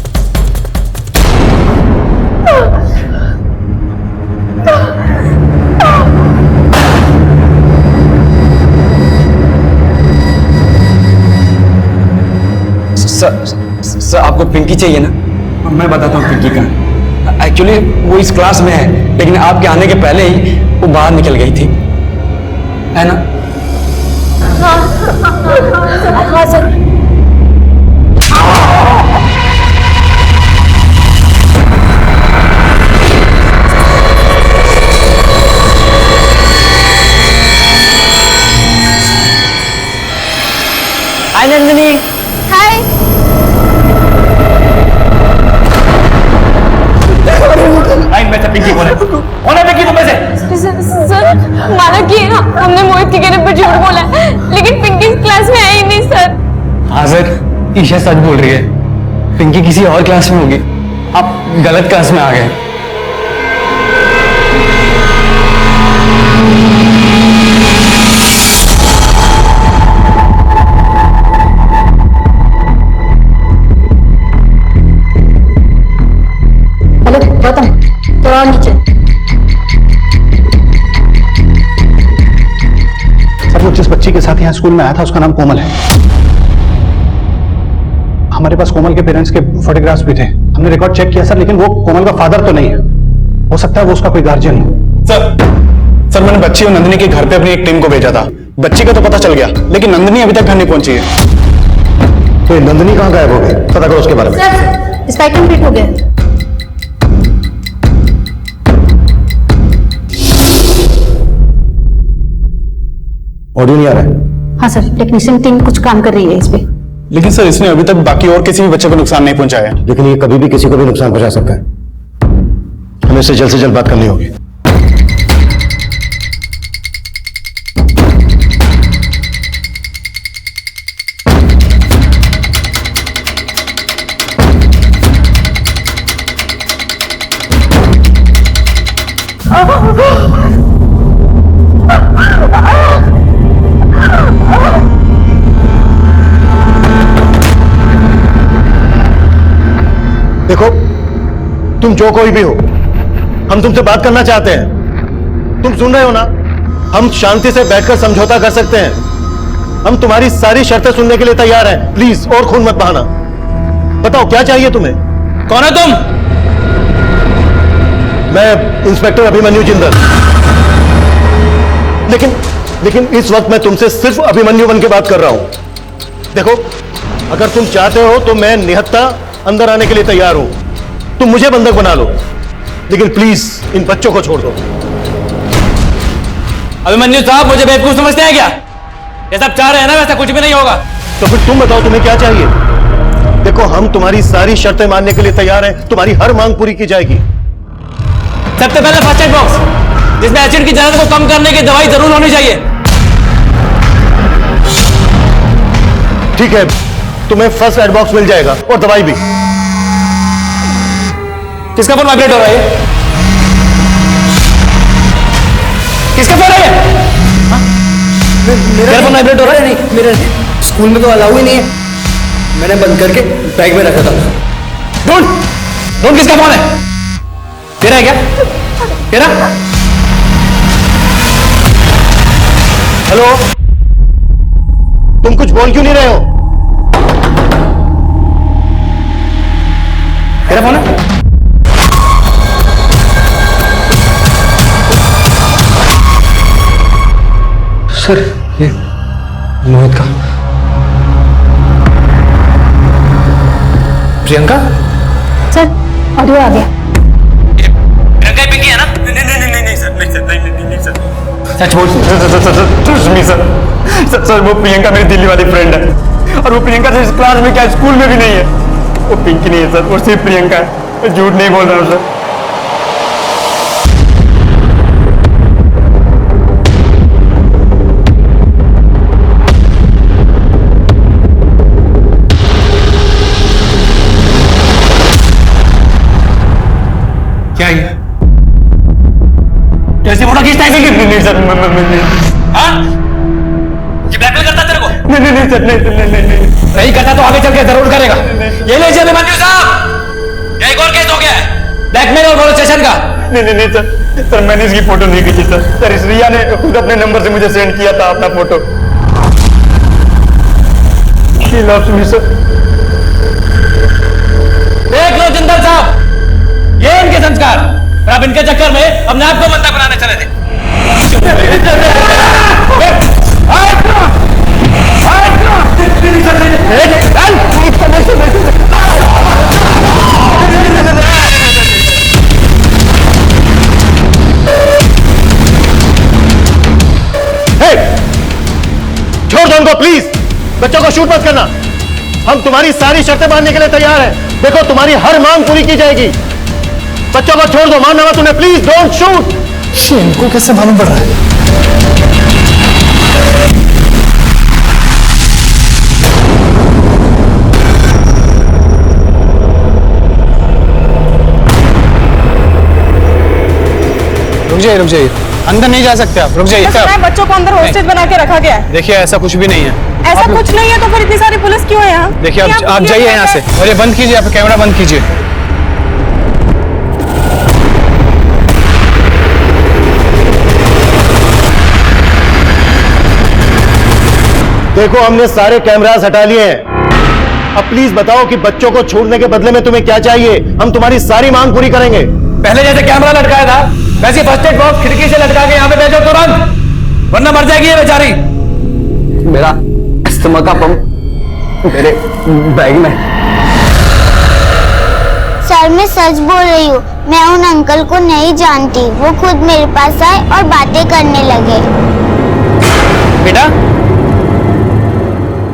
आपको पिंकी चाहिए ना? मैं बताता हूँ पिंकी कहाँ। एक्चुअली वो इस क्लास में है, लेकिन आपके आने के पहले ही वो बाहर निकल गई थी, है ना? हाँ सर। हाय नंदिनी। हाय। पिंकी कौन है? कौन है पिंकी? तुम में से? सर, माना कि हमने मोहित के कहने पर झूठ बोला, लेकिन पिंकी क्लास में आई नहीं सर। हाँ सर, ईशा सच बोल रही है। पिंकी किसी और क्लास में होगी। आप गलत क्लास में आ गए। हेलो गौतम, थोड़ा नीचे। सर, वो जिस बच्ची के साथ यहाँ स्कूल में आया था उसका नाम कोमल है। हमारे पास कोमल के पेरेंट्स के फोटोग्राफ्स भी थे। हमने रिकॉर्ड चेक किया सर, लेकिन वो कोमल का फादर तो नहीं है। हो सकता है वो उसका कोई गार्जियन हो। सर, मैंने बच्ची और नंदिनी के घर पे अपनी एक टीम को भेजा था। बच्ची का तो पता चल गया, लेकिन नंदिनी अभी तक घर नहीं पहुंची है। तो ये नंदिनी कहाँ गायब हो गई? पता करो उसके बारे में। सर, स्पाइक कंप्लीट हो गया। ऑडियो नहीं आ रहा है? हाँ सर, टेक्नीशियन टीम कुछ काम कर रही है इस पे। लेकिन सर, इसने अभी तक बाकी और किसी भी बच्चे को नुकसान नहीं पहुंचाया। लेकिन ये कभी भी किसी को भी नुकसान पहुंचा सकता है। हमें इससे जल्द से जल्द बात करनी होगी। देखो, तुम जो कोई भी हो, हम तुमसे बात करना चाहते हैं। तुम सुन रहे हो ना? हम शांति से बैठकर समझौता कर सकते हैं। हम तुम्हारी सारी शर्तें सुनने के लिए तैयार हैं। प्लीज और खून मत बहाना। बताओ क्या चाहिए तुम्हें? कौन है तुम? मैं इंस्पेक्टर अभिमन्यु जिंदल। लेकिन इस वक्त मैं तुमसे सिर्फ अभिमन्यु बन के बात कर रहा हूं। देखो, अगर तुम चाहते हो तो मैं निहत्था अंदर आने के लिए तैयार हूं। तुम मुझे बंधक बना लो, लेकिन प्लीज इन बच्चों को छोड़ दो। अभिमन्यु साहब, मुझे बेवकूफ समझते हैं क्या? ये सब चाह रहे हैं ना, वैसा कुछ भी नहीं होगा। तो फिर तुम बताओ तुम्हें क्या चाहिए? देखो, हम तुम्हारी सारी शर्तें मानने के लिए तैयार हैं। तुम्हारी हर मांग पूरी की जाएगी। सबसे पहले फर्स्ट एड बॉक्स, जिसमें एसिड की जलन को कम करने की दवाई जरूर होनी चाहिए। ठीक है, तुम्हें फर्स्ट एड बॉक्स मिल जाएगा और दवाई भी। किसका फोन वाइब्रेट हो रहा है? किसका फोन है ये? मेरा फोन वाइब्रेट हो रहा है? नहीं, मेरे स्कूल में तो अलाउ ही नहीं है। मैंने बंद करके बैग में रखा था। ढूंढ किसका फोन है? तेरा है क्या? तेरा? हेलो, तुम कुछ बोल क्यों नहीं रहे हो? तेरा फोन है? सर, ये मोहित का। प्रियंका? सर ऑडियो आ गया। प्रियंका ही पिंकी है ना? नहीं सर, नहीं सर, नहीं सर। सच बोल। सर, वो प्रियंका मेरी दिल्ली वाली फ्रेंड है, और वो प्रियंका से इस क्लास में क्या स्कूल में भी नहीं है। वो पिंकी नहीं है सर, वो सिर्फ प्रियंका है। मैं झूठ नहीं बोल रहा हूँ सर। क्या है? कैसे फोटो खींचता है? नहीं सर, हाँ? ये ब्लैकमेल करता है तेरे को? नहीं सर, नहीं। नहीं करता तो आगे चल के जरूर करेगा। ये लीजिए अभिमन्यु साहब, ये एक और केस हो गया है, ब्लैकमेल और मोलेस्टेशन का। नहीं सर, मैंने इसकी फोटो नहीं खींची सर। इस रिया ने खुद अपने नंबर से मुझे सेंड किया था अपना photo. She loves me, sir. देख लो जिंदल साहब, ये इनके संस्कार, और अब इनके चक्कर में अपने आप को बंदा बनाने चले थे। छोड़ दो उनको प्लीज। बच्चों को शूट मत करना। हम तुम्हारी सारी शर्तें मानने के लिए तैयार हैं। देखो, तुम्हारी हर मांग पूरी की जाएगी। बच्चों को छोड़ दो, मानना मत उन्हें, प्लीज डोंट शूट। इनको कैसे मालूम पड़ रहा है? रुक जाइए, अंदर नहीं जा सकते आप। रुक जाइए। बच्चों को अंदर होस्टेज बना के रखा गया है। देखिए, ऐसा कुछ भी नहीं है। ऐसा कुछ नहीं है तो फिर इतनी सारी पुलिस क्यों है यहाँ? देखिए, आप जाइए यहाँ से, और ये बंद कीजिए, आप कैमरा बंद कीजिए। देखो, हमने सारे कैमरास हटा लिए हैं। अब प्लीज बताओ कि बच्चों को छोड़ने के बदले में तुम्हें क्या चाहिए? हम तुम्हारी सारी मांग पूरी करेंगे। पहले जैसे कैमरा लटकाया था, वैसे फर्स्ट एड बॉक्स खिड़की से लटका के यहाँ पे भेजो तुरंत, वरना मर जाएगी ये बेचारी। मेरा अस्थमा का पंप मेरे बैग में। सर, मैं सच बोल रही हूँ। मैं उन अंकल को नहीं जानती। वो खुद मेरे पास आए और बातें करने लगे। बेटा,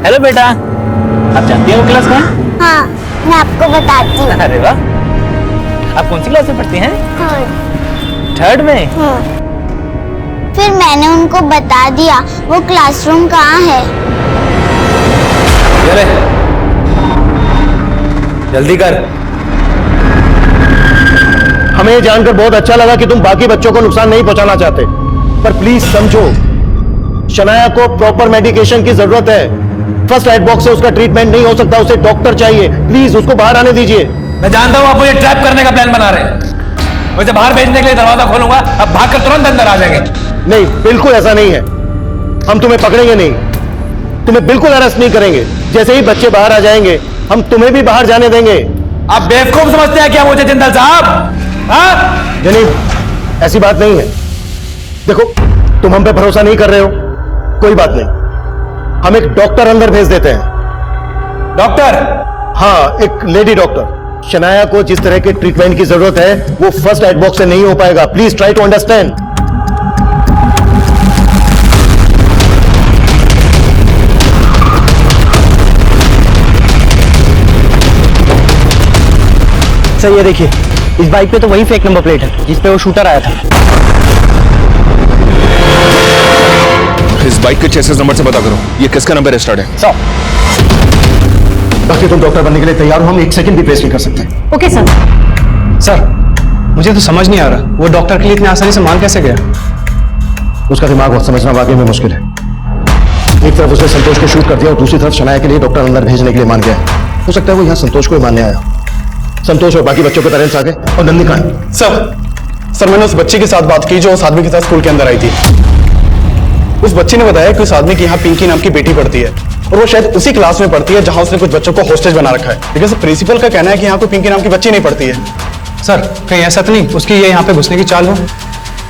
हेलो बेटा, आप जानती हो क्लास का? हाँ, मैं आपको बताती हूँ। अरे वाह, आप कौन सी क्लास में पढ़ती हैं? थर्ड में? फिर मैंने उनको बता दिया वो क्लासरूम कहाँ है। चले, जल्दी कर। हमें ये जानकर बहुत अच्छा लगा कि तुम बाकी बच्चों को नुकसान नहीं पहुंचाना चाहते, पर प्लीज समझो, शनाया को प्रॉपर मेडिकेशन की जरूरत है। फर्स्ट एड बॉक्स से उसका ट्रीटमेंट नहीं हो सकता, उसे डॉक्टर चाहिए। प्लीज उसको बाहर आने दीजिए। मैं जानता हूँ आप मुझे ट्रैप करने का प्लान बना रहे हैं। मुझे बाहर भेजने के लिए दरवाजा खोलूंगा, अब भागकर तुरंत अंदर आ जाएंगे। नहीं, बिल्कुल ऐसा नहीं है। हम तुम्हें पकड़ेंगे नहीं, तुम्हें बिल्कुल अरेस्ट नहीं करेंगे। जैसे ही बच्चे बाहर आ जाएंगे, हम तुम्हें भी बाहर जाने देंगे। आप बेवकूफ समझते हैं क्या मुझे जिंदल साहब? हाँ? जनीब, ऐसी बात नहीं है। देखो, तुम हम पे भरोसा नहीं कर रहे हो, कोई बात नहीं, हम एक डॉक्टर अंदर भेज देते हैं। डॉक्टर? हाँ, एक लेडी डॉक्टर। शनाया को जिस तरह के ट्रीटमेंट की जरूरत है वो फर्स्ट एड बॉक्स से नहीं हो पाएगा। Please try to understand. Sir ये देखिए, इस बाइक पे तो वही फेक नंबर प्लेट है जिस पे वो शूटर आया था। इस बाइक के चेसिस नंबर से पता करो ये किसका नंबर रजिस्टर्ड है। सर, बाकी तुम डॉक्टर बनने के लिए तैयार हो, हम एक सेकंड भी वेस्ट नहीं कर सकते। Okay sir. सर, मुझे तो समझ नहीं आ रहा वो डॉक्टर के लिए इतनी आसानी से मान कैसे गया। उसका दिमाग बहुत समझना वाकई में मुश्किल है। एक तरफ उसने संतोष को शूट कर दिया और दूसरी तरफ शनाया के लिए डॉक्टर अंदर भेजने के लिए मान गया। हो सकता है वो यहाँ संतोष को ही मानने आया। संतोष और बाकी बच्चों के पेरेंट्स आ गए और नंदिकांत। सर मैंने उस बच्ची के साथ बात की जो उस आदमी के साथ स्कूल के अंदर आई थी। उस बच्ची ने बताया कि उस आदमी की यहाँ पिंकी नाम की बेटी पढ़ती है और वो शायद उसी क्लास में पढ़ती है जहां उसने कुछ बच्चों को हॉस्टेज बना रखा है। लेकिन सर, प्रिंसिपल का कहना है कि यहाँ कोई पिंकी नाम की बच्ची नहीं पढ़ती है। सर, कहीं ऐसा तो नहीं उसकी ये यहाँ पे घुसने की चाल हो?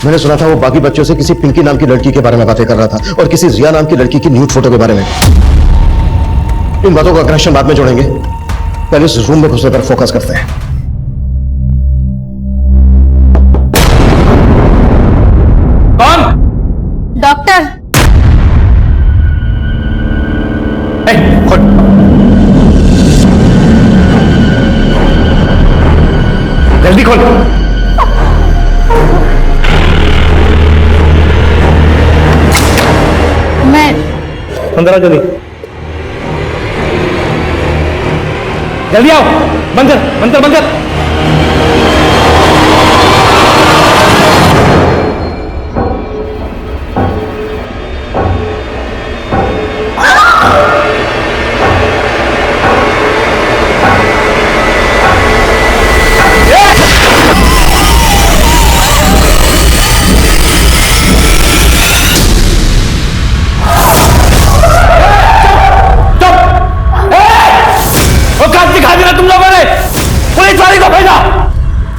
मैंने सुना था वो बाकी बच्चों से किसी पिंकी नाम की लड़की के बारे में बातें कर रहा था और किसी जिया नाम की लड़की की न्यूड फोटो के बारे में। इन बातों का कनेक्शन बाद में जोड़ेंगे, पहले इस रूम में घुसने पर फोकस करते हैं। कौन? डॉक्टर। जल्दी खोल। मैं अंदर आ, जल्दी जल्दी आओ, बंद कर, बंद कर, बंद कर। दिखा दिया तुम लोगों ने, पुलिस वाले को भेजा,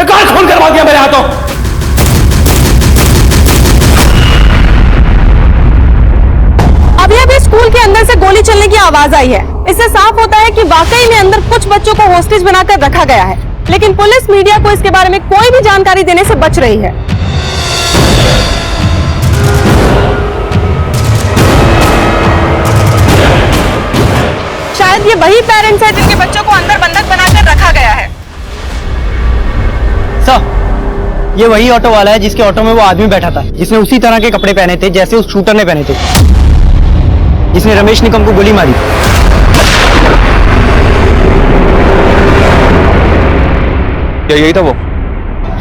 एक और खून करवा दिया मेरे हाथों। अभी अभी स्कूल के अंदर से गोली चलने की आवाज आई है। इससे साफ होता है कि वाकई में अंदर कुछ बच्चों को होस्टेज बनाकर रखा गया है, लेकिन पुलिस मीडिया को इसके बारे में कोई भी जानकारी देने से बच रही है। शायद ये वही पेरेंट्स हैं जिनके बच्चों को अंदर बंधक बनाकर रखा गया है। सर, ये वही ऑटो वाला है जिसके ऑटो में वो आदमी बैठा था, जिसने उसी तरह के कपड़े पहने थे जैसे उस शूटर ने पहने थे, जिसने रमेश निकम को गोली मारी। क्या यही था वो?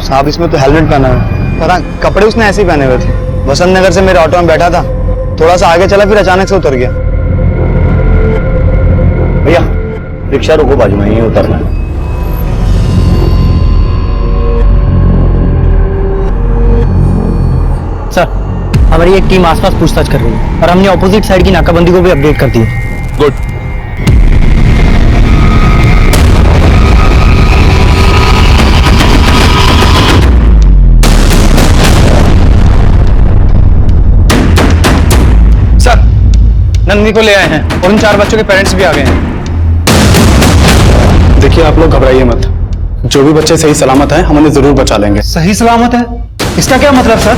साहब, इसमें तो हेलमेट पहना है, पता कपड़े उसने ऐसे ही पहने हुए थे। वसंत नगर से मेरे ऑटो में बैठा था, थोड़ा सा आगे चला फिर अचानक से उतर गया। भैया रिक्शा रोको, बाजू में ही उतरना है। सर, हमारी एक टीम आसपास पूछताछ कर रही है और हमने ऑपोजिट साइड की नाकाबंदी को भी अपडेट कर दी है। गुड। सर, नंदनी को ले आए हैं और उन 4 बच्चों के पेरेंट्स भी आ गए हैं। देखिए, आप लोग घबराइए मत, जो भी बच्चे सही सलामत हैं हम उन्हें जरूर बचा लेंगे। सही सलामत है? इसका क्या मतलब sir?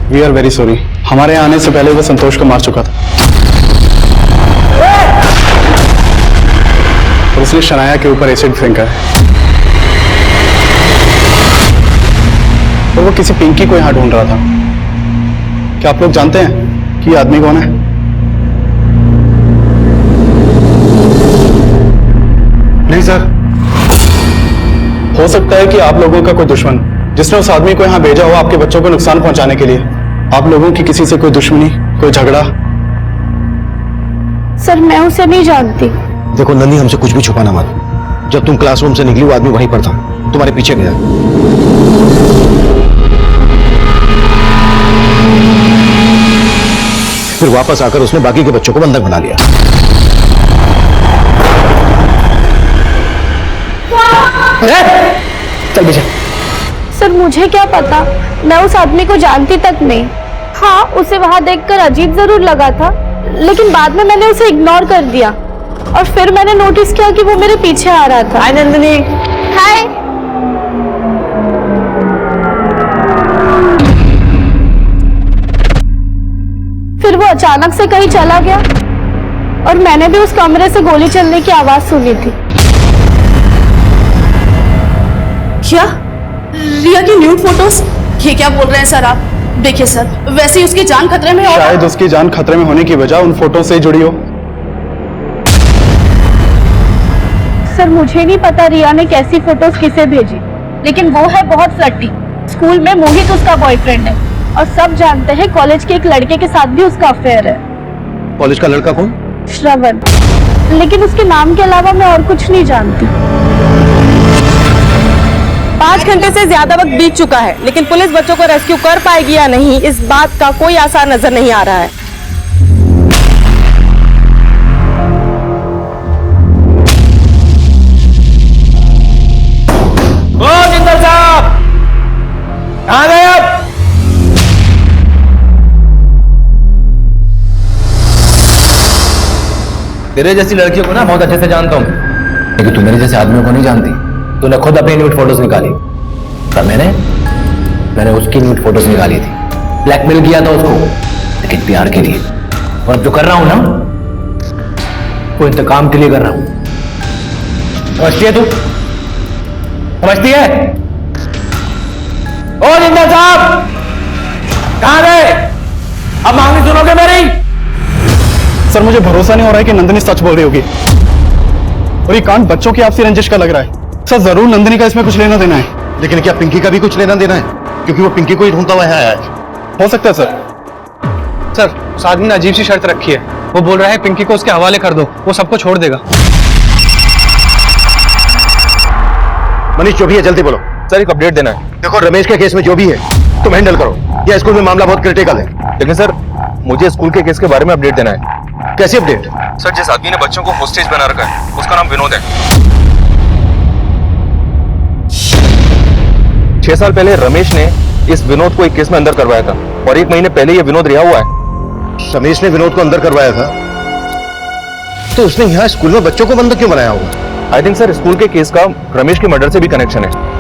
We are very sorry, हमारे यहाँ आने से पहले वो संतोष को मार चुका था और उसने शनाया के ऊपर एसिड फेंका है और वो किसी पिंकी को यहाँ ढूंढ रहा था। क्या आप लोग जानते हैं कि ये आदमी कौन है? नहीं सर। हो सकता है कि आप लोगों का कोई दुश्मन जिसने उस आदमी को यहाँ भेजा हो आपके बच्चों को नुकसान पहुंचाने के लिए। आप लोगों की किसी से कोई दुश्मनी, कोई झगड़ा? सर मैं उसे नहीं जानती। देखो नंदी, हमसे कुछ भी छुपाना मत। जब तुम क्लासरूम से निकली वो आदमी वहीं पर था, तुम्हारे पीछे गया। फिर वापस आकर उसने बाकी के बच्चों को बंधक बना लिया। चल बेटा। सर मुझे क्या पता, मैं उस आदमी को जानती तक नहीं। हाँ, उसे वहां देखकर अजीब जरूर लगा था, लेकिन बाद में मैंने उसे इग्नोर कर दिया और फिर मैंने नोटिस किया कि वो मेरे पीछे आ रहा था। हाय नंदिनी। हाय। फिर वो अचानक से कहीं चला गया और मैंने भी उस कमरे से गोली चलने की आवाज सुनी थी। क्या रिया की न्यूड फोटोज? ये क्या बोल रहे हैं सर आप? देखिए सर, वैसे ही उसकी जान खतरे में होगा। शायद उसकी जान खतरे में होने की वजह उन फोटो से जुड़ी हो। सर मुझे नहीं पता रिया ने कैसी फोटोज किसे भेजी, लेकिन वो है बहुत फ्लर्टी। स्कूल में मोहित उसका बॉयफ्रेंड है और सब जानते हैं कॉलेज के एक लड़के के साथ भी उसका अफेयर है। कॉलेज का लड़का कौन? श्रवण, लेकिन उसके नाम के अलावा मैं और कुछ नहीं जानती। 5 घंटे से ज्यादा वक्त बीत चुका है, लेकिन पुलिस बच्चों को रेस्क्यू कर पाएगी या नहीं, इस बात का कोई आसार नजर नहीं आ रहा है। ओ जिंदल साहब, कहाँ गए आप? तेरे जैसी लड़कियों को ना बहुत अच्छे से जानता हूँ, लेकिन तू मेरे जैसे आदमियों को नहीं जानती। तूने खुद अपनी न्यूड फोटोज निकाली और मैंने उसकी न्यूड फोटोज निकाली थी। ब्लैकमेल किया था उसको, लेकिन प्यार के लिए। और अब जो कर रहा हूं ना, वो इंतकाम के लिए कर रहा हूं। समझती है तू? समझती है? ओ जिंदल साहब, कहाँ गए? अब मांगनी सुनोगे मेरी? सर मुझे भरोसा नहीं हो रहा है कि नंदिनी सच बोल रही होगी, और ये कांड बच्चों की आपसी रंजिश का लग रहा है। सर जरूर नंदिनी का इसमें कुछ लेना देना है। लेकिन क्या पिंकी का भी कुछ लेना देना है? क्योंकि वो पिंकी को ही ढूंढता हुआ यहाँ आया है। हो सकता है सर। सर उस आदमी ने अजीब सी शर्त रखी है। वो बोल रहा है पिंकी को उसके हवाले कर दो, वो सबको छोड़ देगा। मनीष, जो भी है जल्दी बोलो। सर एक अपडेट देना है। देखो रमेश के केस में जो भी है तुम हैंडल करो, या स्कूल में मामला बहुत क्रिटिकल है। लेकिन सर मुझे स्कूल के केस के बारे में अपडेट देना है। कैसी अपडेट? सर जिस आदमी ने बच्चों को होस्टेज बना रखा है, उसका नाम विनोद है। 6 साल पहले रमेश ने इस विनोद को एक केस में अंदर करवाया था, और 1 महीने पहले ये विनोद रिहा हुआ है। रमेश ने विनोद को अंदर करवाया था, तो उसने यहाँ स्कूल में बच्चों को बंधक क्यों बनाया होगा? आई थिंक सर स्कूल के केस का रमेश के मर्डर से भी कनेक्शन है।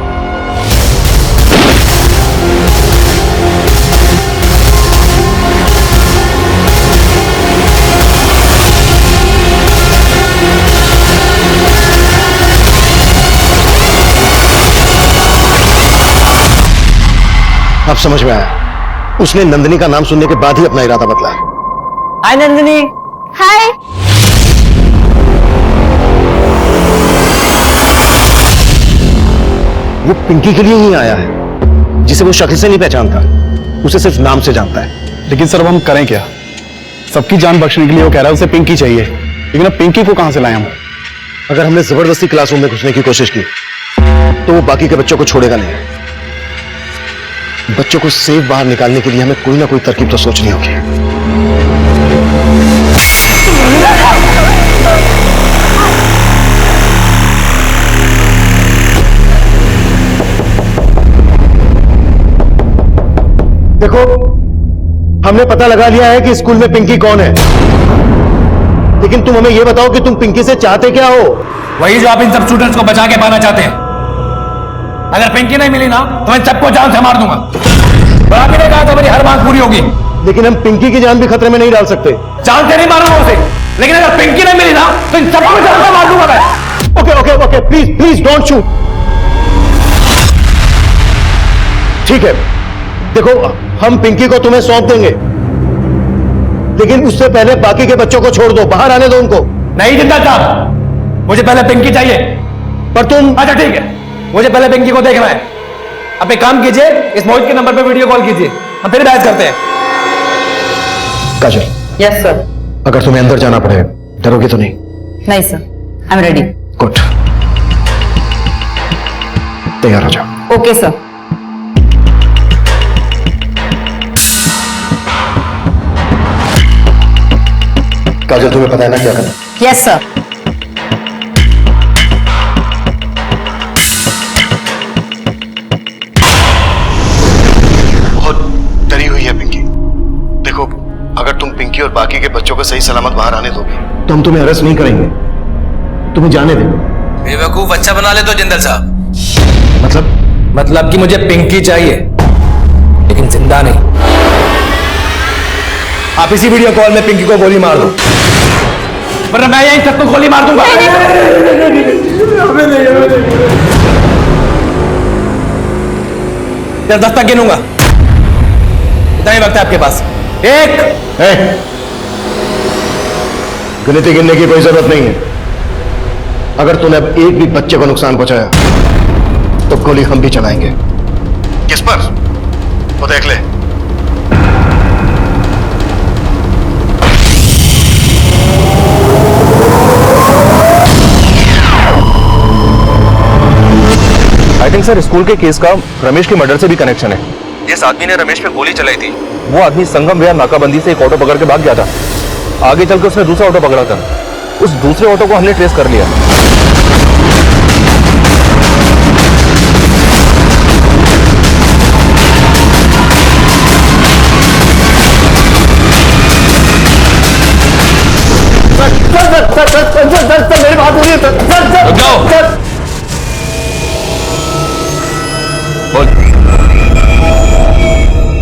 अब समझ में आया, उसने नंदिनी का नाम सुनने के बाद ही अपना इरादा बदला है। हाय नंदिनी। हाय। वो पिंकी के लिए ही आया है, जिसे वो शक्ल से नहीं पहचानता, उसे सिर्फ नाम से जानता है। लेकिन सर अब हम करें क्या? सबकी जान बख्शने के लिए वो कह रहा है उसे पिंकी चाहिए, लेकिन अब पिंकी को कहां से लाएं हम? अगर हमने जबरदस्ती क्लासरूम में घुसने की कोशिश की तो वो बाकी के बच्चों को छोड़ेगा नहीं। बच्चों को सेफ बाहर निकालने के लिए हमें कोई ना कोई तरकीब तो सोचनी होगी। देखो, हमने पता लगा लिया है कि स्कूल में पिंकी कौन है, लेकिन तुम हमें यह बताओ कि तुम पिंकी से चाहते क्या हो? वही जो आप इन सब स्टूडेंट्स को बचा के पाना चाहते हैं। अगर पिंकी नहीं मिली ना तो मैं सबको जान से मार दूंगा। बड़ा भी ने कहा था मेरी हर मांग पूरी होगी। लेकिन हम पिंकी की जान भी खतरे में नहीं डाल सकते। जान से नहीं मारूंगा उसे, लेकिन अगर पिंकी नहीं मिली ना तो इन सबको जान से मार दूंगा मैं। Okay okay okay, please please don't shoot. ठीक है, देखो हम पिंकी को तुम्हें सौंप देंगे, लेकिन उससे पहले बाकी के बच्चों को छोड़ दो, बाहर आने दो उनको। नहीं जिंदा साहब, मुझे पहले पिंकी चाहिए। पर तुम। अच्छा ठीक है, मुझे पहले पिंकी को देखना है। आप एक काम कीजिए, इस मोहित के नंबर पे वीडियो कॉल कीजिए, हम फिर बहस करते हैं। काजल, यस सर। अगर तुम्हें अंदर जाना पड़े डरोगे तो नहीं? नहीं sir, I am ready. Good, तैयार हो जाओ। Okay sir. काजल, तुम्हें पता है ना क्या करना? Yes sir. बहुत डरी हुई है पिंकी। देखो, अगर तुम पिंकी और बाकी के बच्चों को सही सलामत बाहर आने दोगे तो हम तुम्हें अरेस्ट नहीं करेंगे, तुम्हें जाने देंगे। बेवकूफ अच्छा बना ले तो जिंदल साहब। मतलब कि मुझे पिंकी चाहिए, लेकिन जिंदा नहीं। आप इसी वीडियो कॉल में पिंकी को गोली मार दो, वरना मैं यहीं सबको गोली मार दूंगा। यार 10 तक गिनूंगा, इतना ही वक्त है आपके पास। 1। गिनती गिनने की कोई जरूरत नहीं है। अगर तूने अब एक भी बच्चे को नुकसान पहुंचाया तो गोली हम भी चलाएंगे। किस पर? वो देख ले। आई थिंक सर स्कूल के केस का रमेश के मर्डर से भी कनेक्शन है। जिस आदमी ने रमेश पे गोली चलाई थी वो आदमी संगम विहार नाकाबंदी से एक ऑटो पकड़ के भाग गया था। आगे चलकर उसने दूसरा ऑटो पकड़ा था, उस दूसरे ऑटो को हमने ट्रेस कर लिया। सर मेरी बात हो रही है सर।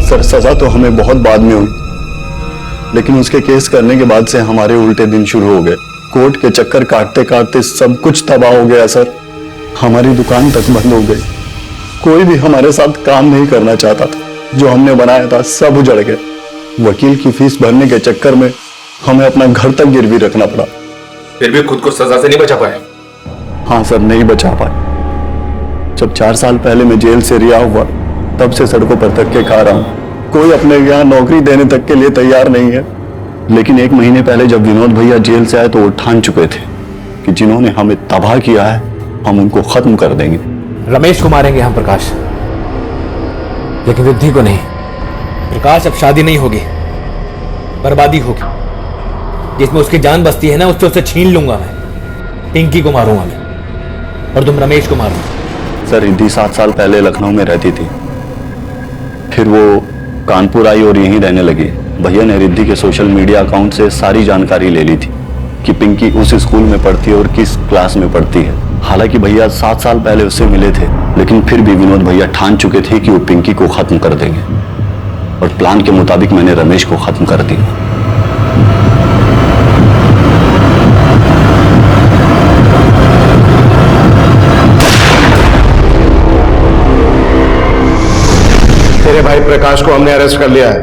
सर सजा तो हमें बहुत बाद में हुई, लेकिन उसके केस करने के बाद से हमारे उल्टे दिन शुरू हो गए। कोर्ट के चक्कर काटते काटते सब कुछ तबाह हो गया सर। हमारी दुकान तक बंद हो गई, कोई भी हमारे साथ काम नहीं करना चाहता था। जो हमने बनाया था सब उजड़ गए। वकील की फीस भरने के चक्कर में हमें अपना घर तक गिरवी रखना पड़ा। फिर भी खुद को सजा से नहीं बचा पाए? हाँ सर, नहीं बचा पाए। जब 4 साल पहले मैं जेल से रिहा हुआ तब से सड़कों पर धक्के खा रहा हूँ। कोई अपने यहाँ नौकरी देने तक के लिए तैयार नहीं है। लेकिन 1 महीने पहले जब विनोद भैया जेल से आए तो वो ठान चुके थे कि जिन्होंने हमें तबाह किया है हम उनको खत्म कर देंगे। रमेश को मारेंगे हम प्रकाश, लेकिन रिद्धि को नहीं। प्रकाश अब शादी नहीं होगी, बर्बादी होगी। जिसमें उसकी जान बसती है ना, उससे उसे छीन लूंगा मैं। पिंकी को मारूंगा मैं, और तुम रमेश को मारूंगा। सर रिद्धि 7 साल पहले लखनऊ में रहती थी, फिर वो कानपुर आई और यहीं रहने लगी। भैया ने रिद्धि के सोशल मीडिया अकाउंट से सारी जानकारी ले ली थी कि पिंकी उस स्कूल में पढ़ती है और किस क्लास में पढ़ती है। हालांकि भैया 7 साल पहले उससे मिले थे, लेकिन फिर भी विनोद भैया ठान चुके थे कि वो पिंकी को खत्म कर देंगे, और प्लान के मुताबिक मैंने रमेश को खत्म कर दिया। तेरे भाई प्रकाश को हमने अरेस्ट कर लिया है,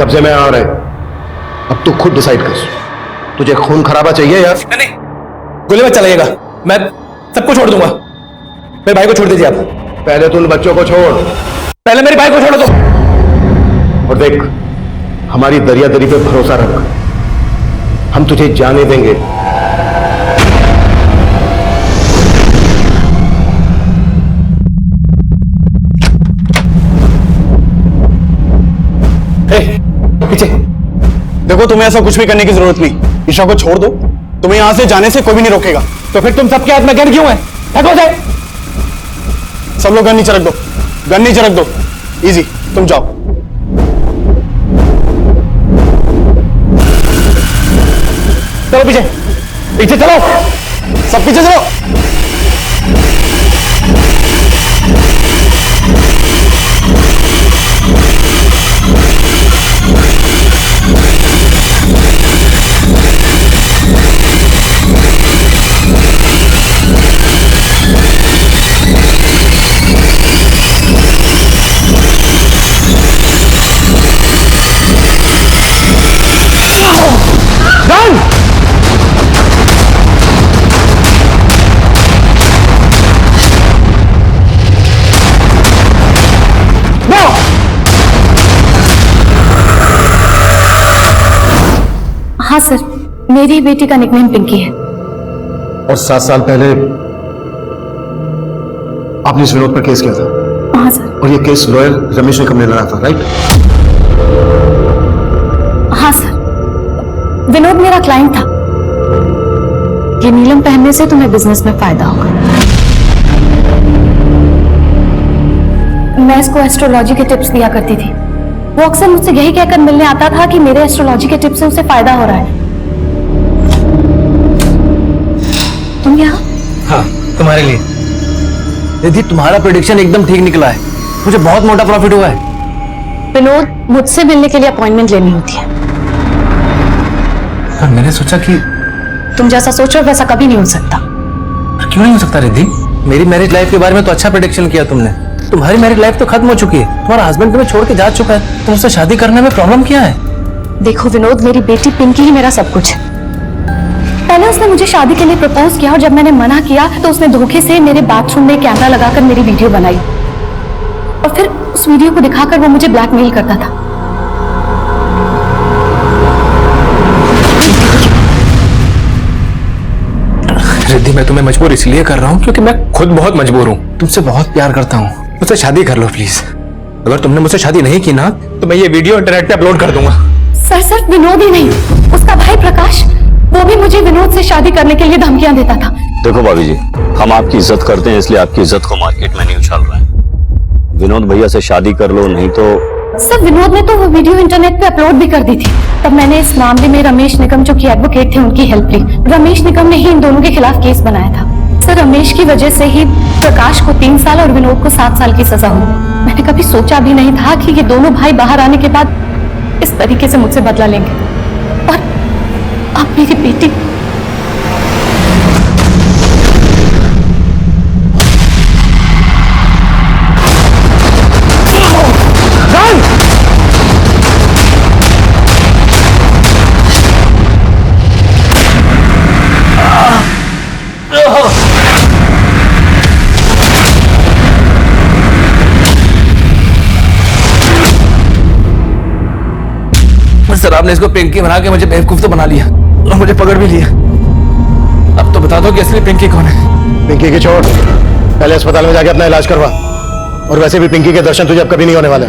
कब्जे में आ रहे। अब तू खुद डिसाइड कर, तुझे खून खराबा चाहिए या नहीं, गोली मत चलाइएगा, मैं सबको छोड़ दूंगा। मेरे भाई को छोड़ दीजिए आप। पहले तू उन बच्चों को छोड़, पहले मेरे भाई को छोड़ दो। और देख, हमारी दरियादरी पे भरोसा रख, हम तुझे जाने देंगे। पीछे देखो, तुम्हें ऐसा कुछ भी करने की जरूरत नहीं। ईशा को छोड़ दो, तुम्हें यहां से जाने से कोई भी नहीं रोकेगा। तो फिर तुम सबके हाथ में गन क्यों है? हटो जाए। सब लोग गन नीचे रख दो, गन नीचे रख दो। इजी, तुम जाओ। चलो पीछे, पीछे चलो, सब पीछे चलो। हाँ सर, मेरी बेटी का निकनेम पिंकी है। और 7 साल पहले आपने इस विनोद पर केस किया था। हाँ सर। और ये केस लॉयर रमेश निकम ने लड़ा था, राइट? हाँ सर, विनोद मेरा क्लाइंट था। ये नीलम पहनने से तुम्हें बिजनेस में फायदा होगा। मैं इसको एस्ट्रोलॉजी के टिप्स दिया करती थी। वो अक्सर मुझसे यही कहकर मिलने आता था कि मेरे एस्ट्रोलॉजी के टिप्स से उसे फायदा हो रहा है। तुम यहाँ? हाँ, तुम्हारे लिए। दीदी, तुम्हारा प्रेडिक्शन एकदम ठीक निकला है। मुझे बहुत मोटा प्रॉफिट हुआ है। विनोद, मुझसे मिलने के लिए अपॉइंटमेंट लेनी होती है। हाँ, मैंने सोचा कि तुम जैसा सोचो वैसा कभी नहीं हो सकता। क्यों नहीं हो सकता रिद्धि? मेरी मैरिज लाइफ के बारे में तो अच्छा प्रेडिक्शन किया तुमने। तुम्हारी मैरिज लाइफ तो खत्म हो चुकी है। तुम्हारा हस्बैंड तुम्हें छोड़ के जा चुका है। तो उससे शादी करने में प्रॉब्लम क्या है? देखो विनोद, मेरी बेटी पिंकी ही मेरा सब कुछ है। पहले उसने मुझे शादी के लिए प्रपोज किया और जब मैंने मना किया तो उसने धोखे से मेरे बाथरूम में कैमरा लगाकर मेरी वीडियो बनाई और फिर उस वीडियो को दिखाकर वो मुझे ब्लैकमेल करता था। रिद्धि, मैं तुम्हें मजबूर इसलिए कर रहा हूँ क्योंकि मैं खुद बहुत मजबूर हूँ। तुमसे बहुत प्यार करता हूँ। मुझसे शादी कर लो प्लीज। अगर तुमने मुझसे शादी नहीं की ना तो मैं ये वीडियो इंटरनेट पे अपलोड कर दूंगा। सर सिर्फ विनोद ही नहीं, उसका भाई प्रकाश, वो भी मुझे विनोद से शादी करने के लिए धमकियां देता था। देखो भाभी जी, हम आपकी इज्जत करते हैं इसलिए आपकी इज्जत को मार्केट में नहीं उछाल रहे हैं। विनोद भैया से शादी कर लो, नहीं तो। सर विनोद ने तो वो वीडियो इंटरनेट पे अपलोड भी कर दी थी। तब मैंने इस मामले में रमेश निकम जो कि एडवोकेट थे उनकी हेल्प ली। रमेश निकम ने ही इन दोनों के खिलाफ केस बनाया था। सर रमेश की वजह से ही प्रकाश को 3 साल और विनोद को 7 साल की सजा हुई। मैंने कभी सोचा भी नहीं था कि ये दोनों भाई बाहर आने के बाद इस तरीके से मुझसे बदला लेंगे। और अब मेरी बेटी सर, आपने इसको पिंकी बना के मुझे बेवकूफ तो बना लिया और मुझे पकड़ भी लिया। अब तो बता दो कि असली पिंकी कौन है। पिंकी की छोड़, पहले अस्पताल में जाके अपना इलाज करवा। और वैसे भी पिंकी के दर्शन तुझे अब कभी नहीं होने वाले।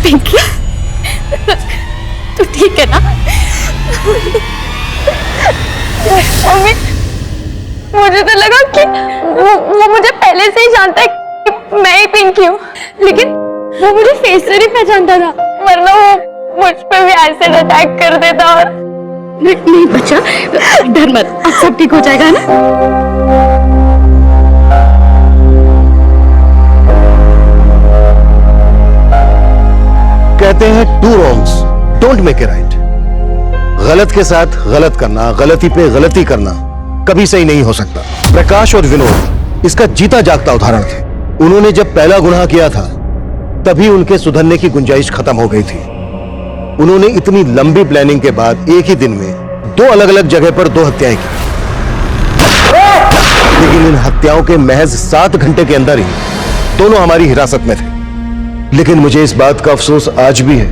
पिंकी, तू ठीक है ना? मम्मी, मुझे तो लगा कि वो मुझे पहले से ही जानता है मैं ही पिंकी हूँ, लेकिन वो मुझे फेस से नहीं पहचानता था, वरना वो मुझ पे भी एसिड अटैक कर देता। और नहीं बच्चा, डर मत, अब सब ठीक हो जाएगा ना। कहते हैं 2 wrongs don't make a right। गलत के साथ गलत करना, गलती पे गलती करना कभी सही नहीं हो सकता। प्रकाश और विनोद इसका जीता जागता उदाहरण थे। उन्होंने जब पहला गुनाह किया था तभी उनके सुधरने की गुंजाइश खत्म हो गई थी। उन्होंने इतनी लंबी प्लानिंग के बाद एक ही दिन में 2 अलग अलग जगह पर 2 हत्याएं की, लेकिन इन हत्याओं के महज 7 घंटे के अंदर ही दोनों हमारी हिरासत में थे। लेकिन मुझे इस बात का अफसोस आज भी है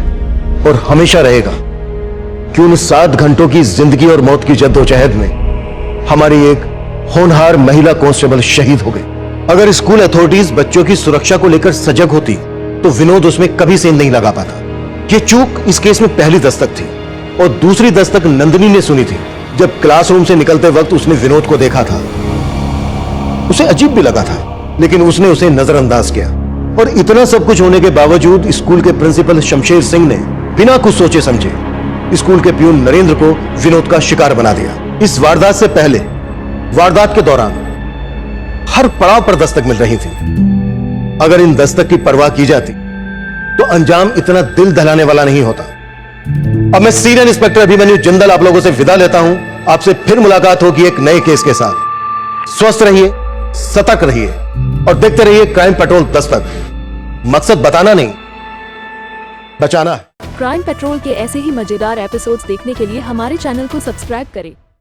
और हमेशा रहेगा कि उन 7 घंटों की जिंदगी और मौत की जद्दोजहद में हमारी एक होनहार महिला कांस्टेबल शहीद हो गई। अगर स्कूल अथॉरिटीज बच्चों की सुरक्षा को लेकर सजग होती तो विनोद उसमें कभी सेंध नहीं लगा पाता। ये चूक इस केस में पहली दस्तक थी और दूसरी दस्तक नंदिनी ने सुनी थी। जब क्लासरूम से निकलते वक्त उसने विनोद को देखा था, उसे अजीब भी लगा था, लेकिन उसने उसे नजरअंदाज किया। और इतना सब कुछ होने के बावजूद स्कूल के प्रिंसिपल शमशेर सिंह ने बिना कुछ सोचे समझे स्कूल के प्यून नरेंद्र को विनोद का शिकार बना दिया। इस वारदात से पहले, वारदात के दौरान हर पड़ाव पर दस्तक मिल रही थी। अगर इन दस्तक की परवाह की जाती तो अंजाम इतना दिल दहलाने वाला नहीं होता। अब मैं सीनियर इंस्पेक्टर अभिमन्यु जिंदल आप लोगों से विदा लेता हूं। आपसे फिर मुलाकात होगी एक नए केस के साथ। स्वस्थ रहिए, सतर्क रहिए और देखते रहिए क्राइम पेट्रोल दस्तक। मकसद बताना नहीं, बचाना है। क्राइम पेट्रोल के ऐसे ही मजेदार एपिसोड्स देखने के लिए हमारे चैनल को सब्सक्राइब करें।